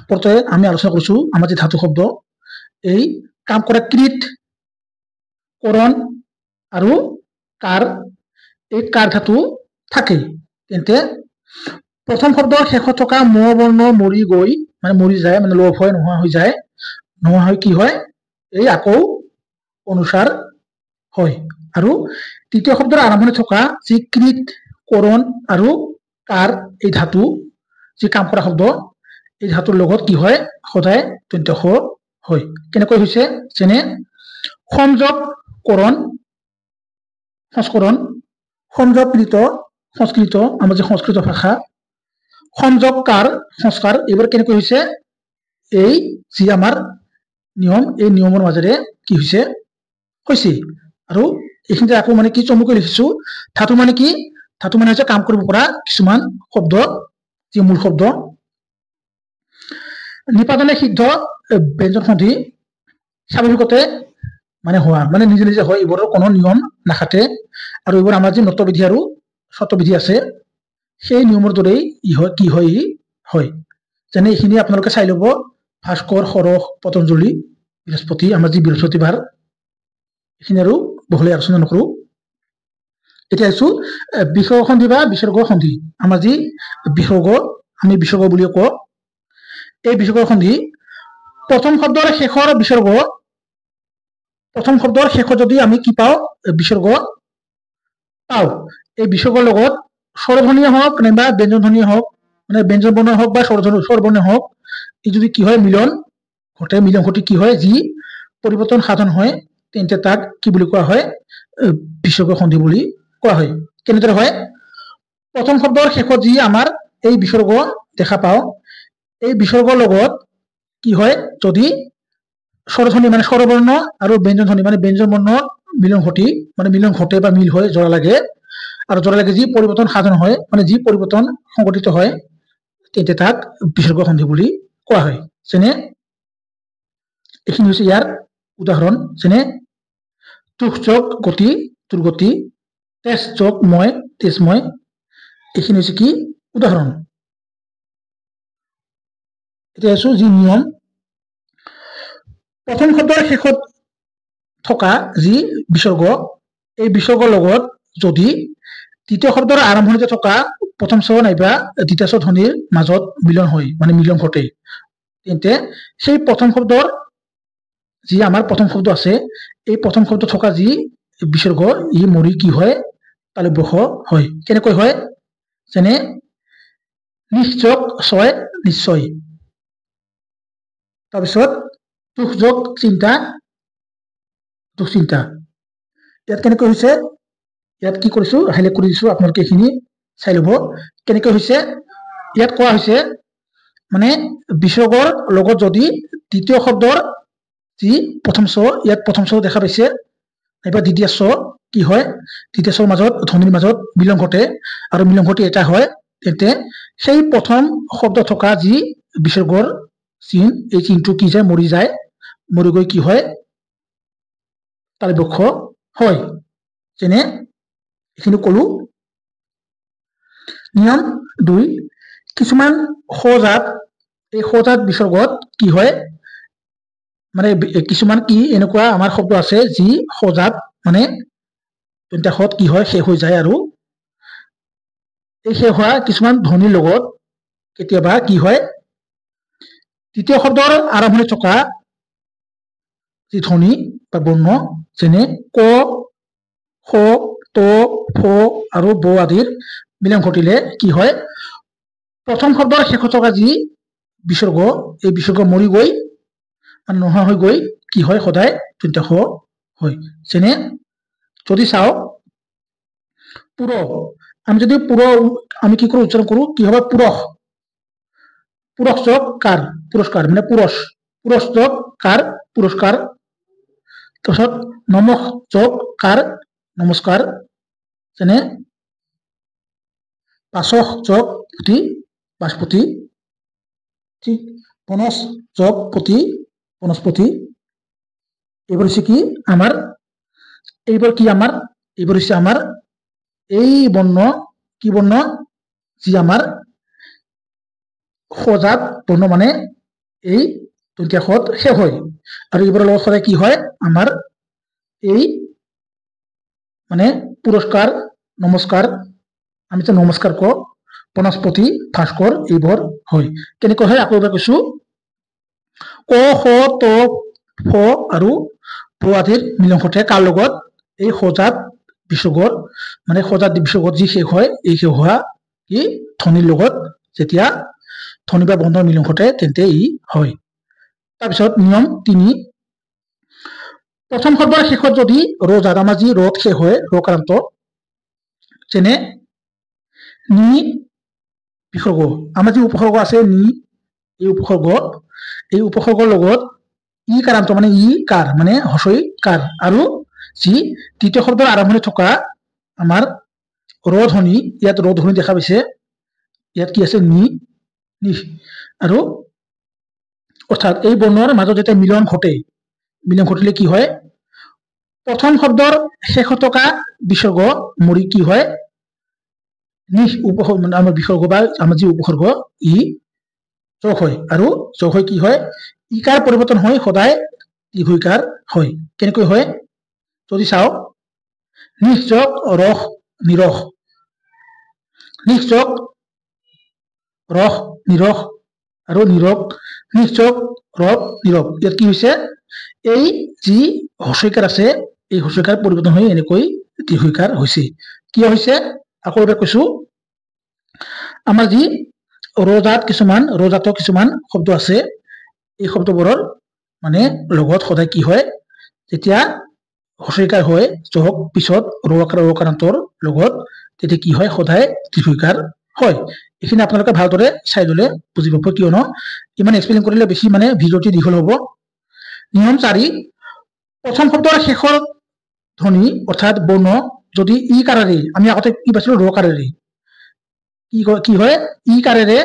প্ৰত্যয় আমি আলোচনা কৰিছো আমাৰ যি ধাতু শব্দ এই কাম কৰা কৃত কৰণ আৰু কাৰ এই কাৰ ধাতু থাকে তেন্তে প্ৰথম শব্দৰ শেষত থকা ম বৰ্ণ মৰি গৈ মানে মৰি যায় মানে লোপ হয় নোহোৱা হৈ যায় নোহোৱা হৈ কি হয় এই আকৌ অনুসাৰ হয় আৰু তৃতীয় শব্দৰ আৰম্ভণি থকা যি কৃত কৰণ আৰু কাৰ এই ধাতু যি কাম কৰা শব্দ এই ধাতুৰ লগত কি হয় সদায় তন্ত্য হয় কেনেকৈ হৈছে যেনে সংযোগ কৰণ সংস্কৰণ সংযোগকৃত সংস্কৃত আমাৰ যে সংস্কৃত ভাষা সংযোগকাৰ সংস্কাৰ এইবোৰ কেনেকৈ হৈছে এই যি আমাৰ নিয়ম এই নিয়মৰ মাজেৰে কি হৈছে আৰু এইখিনিতে আকৌ মানে কি চমুকৈ লিখিছো ধাতু মানে কি ধাতু মানে হৈছে কাম কৰিব পৰা কিছুমান শব্দ যি মূল শব্দ নিপাতনে সিদ্ধ ব্যঞ্জন সন্ধি স্বাভাৱিকতে মানে হোৱা মানে নিজে নিজে হয় এইবোৰৰ কোনো নিয়ম নাখাতে আৰু এইবোৰ আমাৰ যি নতবিধি আৰু শতবিধি আছে সেই নিয়মৰ দৰেই কি হয় যেনে এইখিনি আপোনালোকে চাই ল'ব ভাস্কৰ সৰহ পতঞ্জলি বৃহস্পতি আমাৰ যি বৃহস্পতিবাৰ এইখিনি আৰু বহলাই আলোচনা নকৰো এতিয়া আছো বিসৰ্গ সন্ধি বা বিসৰ্গ সন্ধি আমাৰ যি বিসৰ্গ আমি বিসৰ্গ বুলি কওঁ এই বিসৰ্গ সন্ধি প্ৰথম শব্দৰ শেষৰ বিসৰ্গ প্ৰথম শব্দৰ শেষত যদি আমি কি পাওঁ বিসৰ্গ পাওঁ এই বিসৰ্গৰ লগত স্বৰধ্বনিয়ে হওক নাইবা ব্যঞ্জন ধ্বনিয়ে হওক মানে ব্যঞ্জন বৰ্ণ হওক বা স্বৰবৰ্ণ হওক এই যদি কি হয় মিলন ঘটে মিলন ঘটি কি হয় যি পৰিৱৰ্তন সাধন হয় তেন্তে তাক কি বুলি কোৱা হয় বিসৰ্গ সন্ধি বুলি কোৱা হয় কেনেদৰে হয় প্ৰথম শব্দৰ শেষত যি আমাৰ এই বিসৰ্গ দেখা পাওঁ এই বিসৰ্গৰ লগত কি হয় যদি স্বৰধ্বনি মানে স্বৰবৰ্ণ আৰু ব্যঞ্জন ধ্বনি মানে ব্যঞ্জন বৰ্ণৰ মিলন ঘটে বা মিল হয় জোৰা লাগে আৰু জোৰা লাগে যি পৰিৱৰ্তন সাধন হয় মানে যি পৰিৱৰ্তন সংঘটিত হয় তেন্তে তাক বিসৰ্গ সন্ধি বুলি কোৱা হয় যেনে এইখিনি হৈছে ইয়াৰ উদাহৰণ যেনে তুষ যোগ গতি দুৰ্গতি তেজ যোগ মই তেজময় এইখিনি হৈছে কি উদাহৰণ এতিয়া আছো যি নিয়ম প্ৰথম শব্দৰ শেষত থকা যি বিসৰ্গ এই বিসৰ্গৰ লগত যদি দ্বিতীয় শব্দৰ আৰম্ভণিতে থকা প্ৰথম স্বৰ নাইবা দ্বিতীয় স্বৰ ধ্বনিৰ মাজত মিলন হয় মানে মিলন ঘটে তেন্তে সেই প্ৰথম শব্দৰ যি আমাৰ প্ৰথম শব্দ আছে এই প্ৰথম শব্দ থকা যি বিসৰ্গ ই মৰি কি হয় তালব্য হয় কেনেকৈ হয় যেনে নিশ্চয় ছয় নিশ্চয় তাৰপিছত তুষ যোগ চিন্তা দুশ্চিন্তা ইয়াত কেনেকৈ হৈছে ইয়াত কি কৰিছো হাইলাইট কৰি দিছো আপোনালোকে এইখিনি চাই ল'ব কেনেকৈ হৈছে ইয়াত কোৱা হৈছে মানে বিসৰ্গৰ লগত যদি দ্বিতীয় শব্দৰ যি প্ৰথম স্বৰ ইয়াত প্ৰথম স্বৰ দেখা পাইছে নাইবা দ্বিতীয় স্বৰ কি হয় দ্বিতীয় স্বৰ মাজত ধ্বনিৰ মাজত মিলন ঘটে আৰু মিলন ঘটি এটা হয় তেন্তে সেই প্ৰথম শব্দ থকা যি বিসৰ্গৰ চিন এই চিনটো কি যায় মৰি গৈ কি হয় তালব্য হয় যেনে এইখিনি কলো নিয়ম 2 কিছুমান সজাত এই সজাত বিসৰ্গত কি হয় মানে কিছুমান কি এনেকুৱা আমাৰ শব্দ আছে যি সজাত মানে তিনিটা কি হয় শেষ হৈ যায় আৰু এই শেষ হোৱা কিছুমান ধ্বনিৰ লগত কেতিয়াবা কি হয় তৃতীয় শব্দৰ আৰম্ভণি থকা যি ধ্বনি বা বৰ্ণ যেনে ক খ ত ফ আৰু ব আদিৰ মিলন ঘটিলে কি হয় প্ৰথম শব্দৰ শেষত থকা যি বিসৰ্গ এই বিসৰ্গ মৰি গৈ মানে নোহোৱা হৈ গৈ কি হয় সদায় তিনিটা হয় যেনে যদি চাও পুৰ আমি যদি পুৰ আমি কি কৰো উচ্চাৰণ কৰো কি হবে পুৰষ যোগ কাৰ পুৰস্কাৰ মানে পুৰষ যোগ কাৰ পুৰস্কাৰ তাৰপিছত নমঃ যোগ কাৰ নমস্কাৰ যেনে পাশখ যোগ পুতি বাসপতি ঠিক বনস যোগ পতি বনস্পতি এইবোৰ হৈছে কি আমাৰ হৈছে আমাৰ এই বৰ্ণ কি বৰ্ণ যি আমাৰ সজাত বৰ্ণ মানে এই তৃতীয়ত শেষ হয় আৰু এইবোৰৰ লগত সদায় কি হয় আমাৰ এই মানে পুৰস্কাৰ নমস্কাৰ আমি তো নমস্কাৰ কওঁ বনস্পতি ভাস্কৰ এইবোৰ হয় কেনেকৈ হয় আকৌ এবাৰ কৈছো ক খ ত ফ আৰু প আদিৰ মিলন ঘটে কাৰ লগত এই সজাত বিসৰ্গৰ মানে সজাত বিসৰ্গত যি শেষ হয় এই শেষ হোৱা কি ধ্বনিৰ লগত যেতিয়া ধ্বনি বা বন্ধৰ মিলন ঘটে তেন্তে ই হয় তাৰপিছত নিয়ম 3 প্ৰথম শব্দৰ শেষত যদি ৰজাত আমাৰ যি ৰদ শেষ হয় ৰকাৰান্ত যেনে নি বিসৰ্গ আমাৰ যি উপসৰ্গ আছে নি এই উপসৰ্গৰ লগত ই কাৰান্ত মানে ই কাৰ মানে হছই কাৰ আৰু যি তৃতীয় শব্দৰ আৰম্ভণি থকা আমাৰ ৰধ্বনি ইয়াত ৰধ্বনি দেখা পাইছে ইয়াত কি আছে নি আৰু অৰ্থাৎ এই বৰ্ণৰ মাজত যেতিয়া মিলন ঘটিলে কি হয় প্ৰথম শব্দৰ শেষত থকা বিসৰ্গ মৰি কি হয় উপসৰ্গ আমাৰ বিসৰ্গ বা আমাৰ যি উপসৰ্গ ই যোগ হয় আৰু যোগ হৈ কি হয় ইকাৰ পৰিৱৰ্তন হয় সদায় দীৰ্ঘইকাৰ হয় কেনেকৈ হয় যদি চাও নিশ্চয় ৰস নিৰস নিশ্চয় ৰস নিৰস আৰু নিৰস নিশ্চয় ৰস নিৰস ইয়াত কি হৈছে এই যি হছইকাৰ আছে এই হছইকাৰ পৰিৱৰ্তন হৈ এনেকৈ দীৰ্ঘইকাৰ হৈছে কিয় হৈছে আকৌ এবাৰ কৈছো আমাৰ যি ৰজাত কিছুমান শব্দ আছে এই শব্দবোৰৰ মানে লগত সদায় কি হয় যেতিয়া হস্যইকাৰ হয় যোগ পিছত ৰকাৰান্তৰ লগত তেতিয়া কি হয় সদায় দীৰ্ঘইকাৰ হয় এইখিনি আপোনালোকে ভালদৰে চাই ললে বুজি পাব কিয়নো ইমান এক্সপ্লেইন কৰিলে বেছি মানে ভিডিঅ'টি দীঘল হ'ব নিয়ম 4 প্ৰথম শব্দৰ শেষৰ ধ্বনি অৰ্থাৎ বৰ্ণ যদি ই কাৰেৰে আমি আগতে কি পাইছিলো ৰকাৰেৰে কি হয় ই কাৰেৰে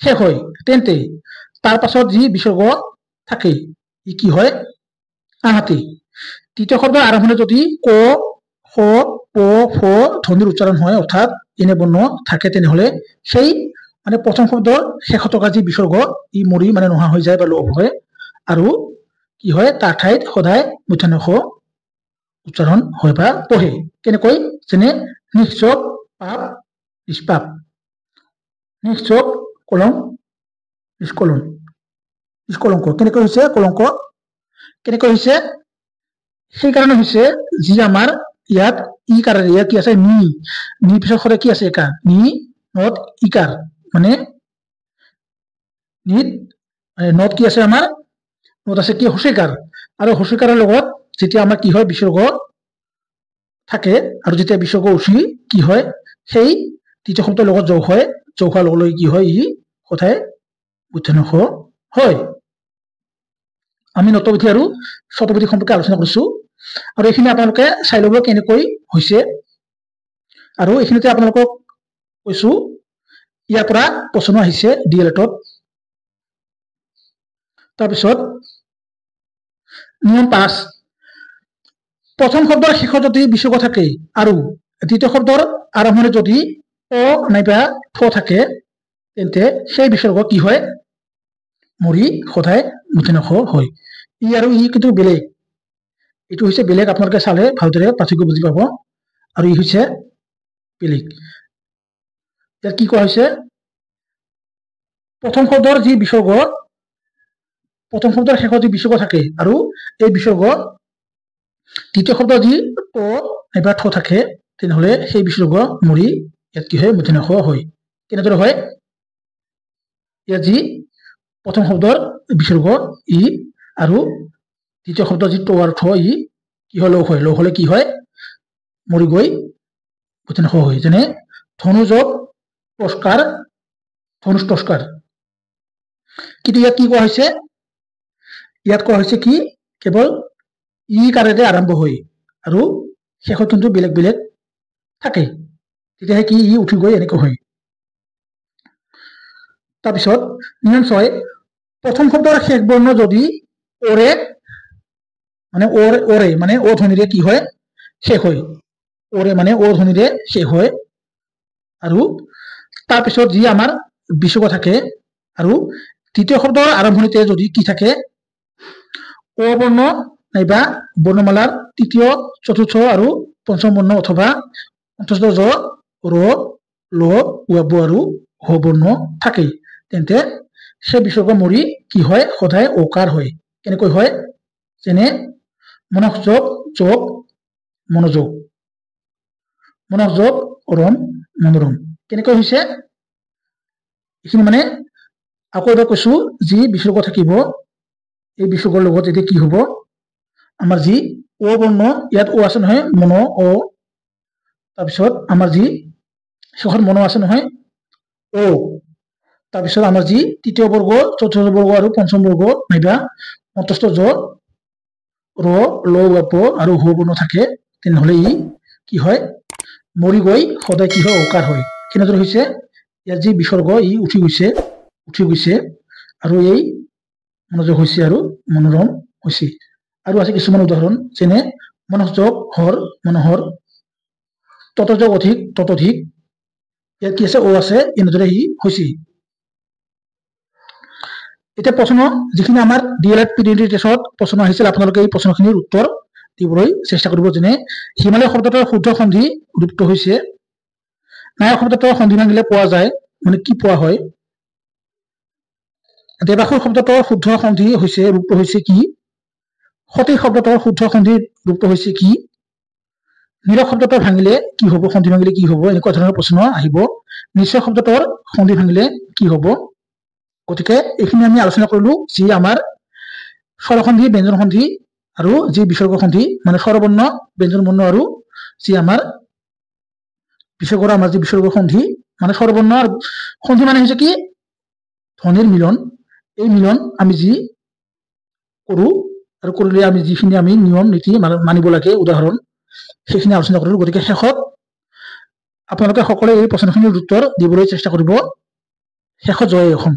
শেষ হয় তেন্তে তাৰ পাছত যি বিসৰ্গ থাকে ই কি হয় আনহাতে তৃতীয় শব্দ আৰম্ভণি যদি ক খ প ফ ধ্বনিৰ উচ্চাৰণ হয় অৰ্থাৎ এনে বৰ্ণ থাকে তেনেহলে সেই মানে প্ৰথম শব্দৰ শেষত থকা যি বিসৰ্গ ই মৰি মানে নোহোৱা হৈ যায় বা লোপ হয় আৰু কি হয় তাৰ ঠাইত সদায় মূৰ্ধন্য ষ উচ্চাৰণ হয় বা পঢ়ে কেনেকৈ যেনে নিশ্চক পাপ নিষ্পাপ নিশ্চক কলম নিষ্কলম নিষ্কলংক কেনেকৈ হৈছে কলংক কেনেকৈ হৈছে সেইকাৰণে হৈছে যি আমাৰ ইয়াত ই কাৰেৰে ইয়াত কি আছে নি পিছত সদায় কি আছে একা নি নট ইকাৰ মানে নিত নট কি আছে আমাৰ নট আছে কি হস্যইকাৰ আৰু হস্যইকাৰৰ লগত যেতিয়া আমাৰ কি হয় বিসৰ্গ থাকে আৰু যেতিয়া বিসৰ্গ উঠি কি হয় সেই তৃতীয় শব্দৰ লগত যোগ হয় যোগ হোৱাৰ লগে লগে কি হয় ই সদায় মূৰ্ধন্য ষ হয় আমি নতবিধি আৰু শতবিধি সম্পৰ্কে আলোচনা কৰিছো আৰু এইখিনি আপোনালোকে চাই ল'ব কেনেকৈ হৈছে আৰু এইখিনিতে আপোনালোকক কৈছো ইয়াৰ পৰা প্ৰশ্ন আহিছে ডিএলএডত তাৰপিছত নিয়ম 5 প্ৰথম শব্দৰ শেষত যদি বিসৰ্গ থাকে আৰু দ্বিতীয় শব্দৰ আৰম্ভণি যদি অ নাইবা ঠ থাকে তেন্তে সেই বিসৰ্গ কি হয় মৰি সদায় মূৰ্ধন্য ষ হয় ই আৰু ই কিন্তু বেলেগ এইটো হৈছে বেলেগ আপোনালোকে চালে ভালদৰে পাৰ্থক্য বুজি পাব আৰু ই হৈছে বেলেগ ইয়াত কি কোৱা হৈছে প্ৰথম শব্দৰ যি বিসৰ্গ প্ৰথম শব্দৰ শেষত যি বিসৰ্গ থাকে আৰু এই বিসৰ্গ দ্বিতীয় শব্দ যি ট নাইবা ঠ থাকে তেনেহলে সেই বিসৰ্গ মৰি ইয়াত কি হয় মূৰ্ধন্য ষ হয় কেনেদৰে হয় ইয়াত যি প্ৰথম শব্দৰ বিসৰ্গ ই আৰু দ্বিতীয় শব্দ যি ট আৰু ঠ ই কি হয় লোপ হলে কি হয় মৰি গৈ মূৰ্ধন্য ষ হয় যেনে ধনুযোগ টস্কাৰ ধনুষ টস্কাৰ কিন্তু ইয়াত কি কোৱা হৈছে ইয়াত কোৱা হৈছে কি কেৱল ই কাৰেৰে আৰম্ভ হয় আৰু শেষত কিন্তু বেলেগ বেলেগ থাকে তেতিয়াহে কি ই উঠি গৈ এনেকৈ হয় তাৰপিছত নিয়ম 6 প্ৰথম শব্দৰ শেষ বৰ্ণ যদি ওৰে মানে অ ধ্বনিৰে কি হয় শেষ হয় ওৰে মানে অ ধ্বনিৰে শেষ হয় আৰু তাৰপিছত যি আমাৰ বিসৰ্গ থাকে আৰু তৃতীয় শব্দৰ আৰম্ভণিতে যদি কি থাকে অ বৰ্ণ নাইবা বৰ্ণমালাৰ তৃতীয় চতুৰ্থ আৰু পঞ্চম বৰ্ণ অথবা অন্তস্থ জ ৰ ল ব আৰু হ বৰ্ণ থাকে তেন্তে সেই বিসৰ্গ মৰি কি হয় সদায় অকাৰ হয় কেনেকৈ হয় যেনে মনোযোগ যোগ মনোযোগ মনোযোগ ৰম মনোৰম কেনেকৈ হৈছে এইখিনি মানে আকৌ এবাৰ কৈছো যি বিসৰ্গ থাকিব এই বিসৰ্গৰ লগত এতিয়া কি হব আমাৰ যি অ বৰ্ণ ইয়াত অ আছে নহয় মন অ তাৰপিছত আমাৰ যি শেষত মন আছে নহয় অ তাৰপিছত আমাৰ যি তৃতীয় বৰ্গ চতুৰ্থ বৰ্গ আৰু পঞ্চম বৰ্গ নাইবা অন্তস্থ জ ৰ ল প আৰু হ বৰ্ণ থাকে তেনেহলে ই কি হয় মৰি গৈ সদায় কি হয় অকাৰ হয় কেনেদৰে হৈছে ইয়াত যি বিসৰ্গ ই উঠি গৈছে আৰু এই মনোযোগ হৈছে আৰু মনোৰম হৈছে আৰু আছে কিছুমান উদাহৰণ যেনে মনোযোগ হৰ মনোহৰ ততযোগ অধিক ততোধিক ইয়াত কি আছে অ আছে এনেদৰে ই হৈছে এতিয়া প্ৰশ্ন যিখিনি আমাৰ ডিএলএড পিডিএডি টেষ্টত প্ৰশ্ন আহিছিল আপোনালোকে এই প্ৰশ্নখিনিৰ উত্তৰ দিবলৈ চেষ্টা কৰিব যেনে হিমালয় শব্দটোৰ শুদ্ধ সন্ধি ৰূপটো হৈছে নায়ক শব্দটোৰ সন্ধি ভাঙিলে পোৱা যায় মানে কি পোৱা হয় দেৱাসুৰ শব্দটোৰ শুদ্ধ সন্ধি হৈছে ৰূপটো হৈছে কি সতী শব্দটোৰ শুদ্ধ সন্ধিৰ ৰূপটো হৈছে কি নীৰৱ শব্দটোৰ ভাঙিলে কি হব সন্ধি ভাঙিলে কি হব এনেকুৱা ধৰণৰ প্ৰশ্ন আহিব নিশ্চয় শব্দটোৰ সন্ধি ভাঙিলে কি হব গতিকে এইখিনি আমি আলোচনা কৰিলো যি আমাৰ স্বৰসন্ধি ব্যঞ্জন সন্ধি আৰু যি বিসৰ্গ সন্ধি মানে স্বৰবৰ্ণ ব্যঞ্জন বৰ্ণ আৰু যি আমাৰ বিসৰ্গৰ আমাৰ যি বিসৰ্গ সন্ধি মানে স্বৰবৰ্ণ আৰু সন্ধি মানে হৈছে কি ধ্বনিৰ মিলন এই মিলন আমি যি কৰো আৰু কৰিলে আমি যিখিনি আমি নিয়ম নীতি মানিব লাগে উদাহৰণ সেইখিনি আলোচনা কৰিলো গতিকে শেষত আপোনালোকে সকলোৱে এই প্ৰশ্নখিনিৰ উত্তৰ দিবলৈ চেষ্টা কৰিব শেষত জয় অসম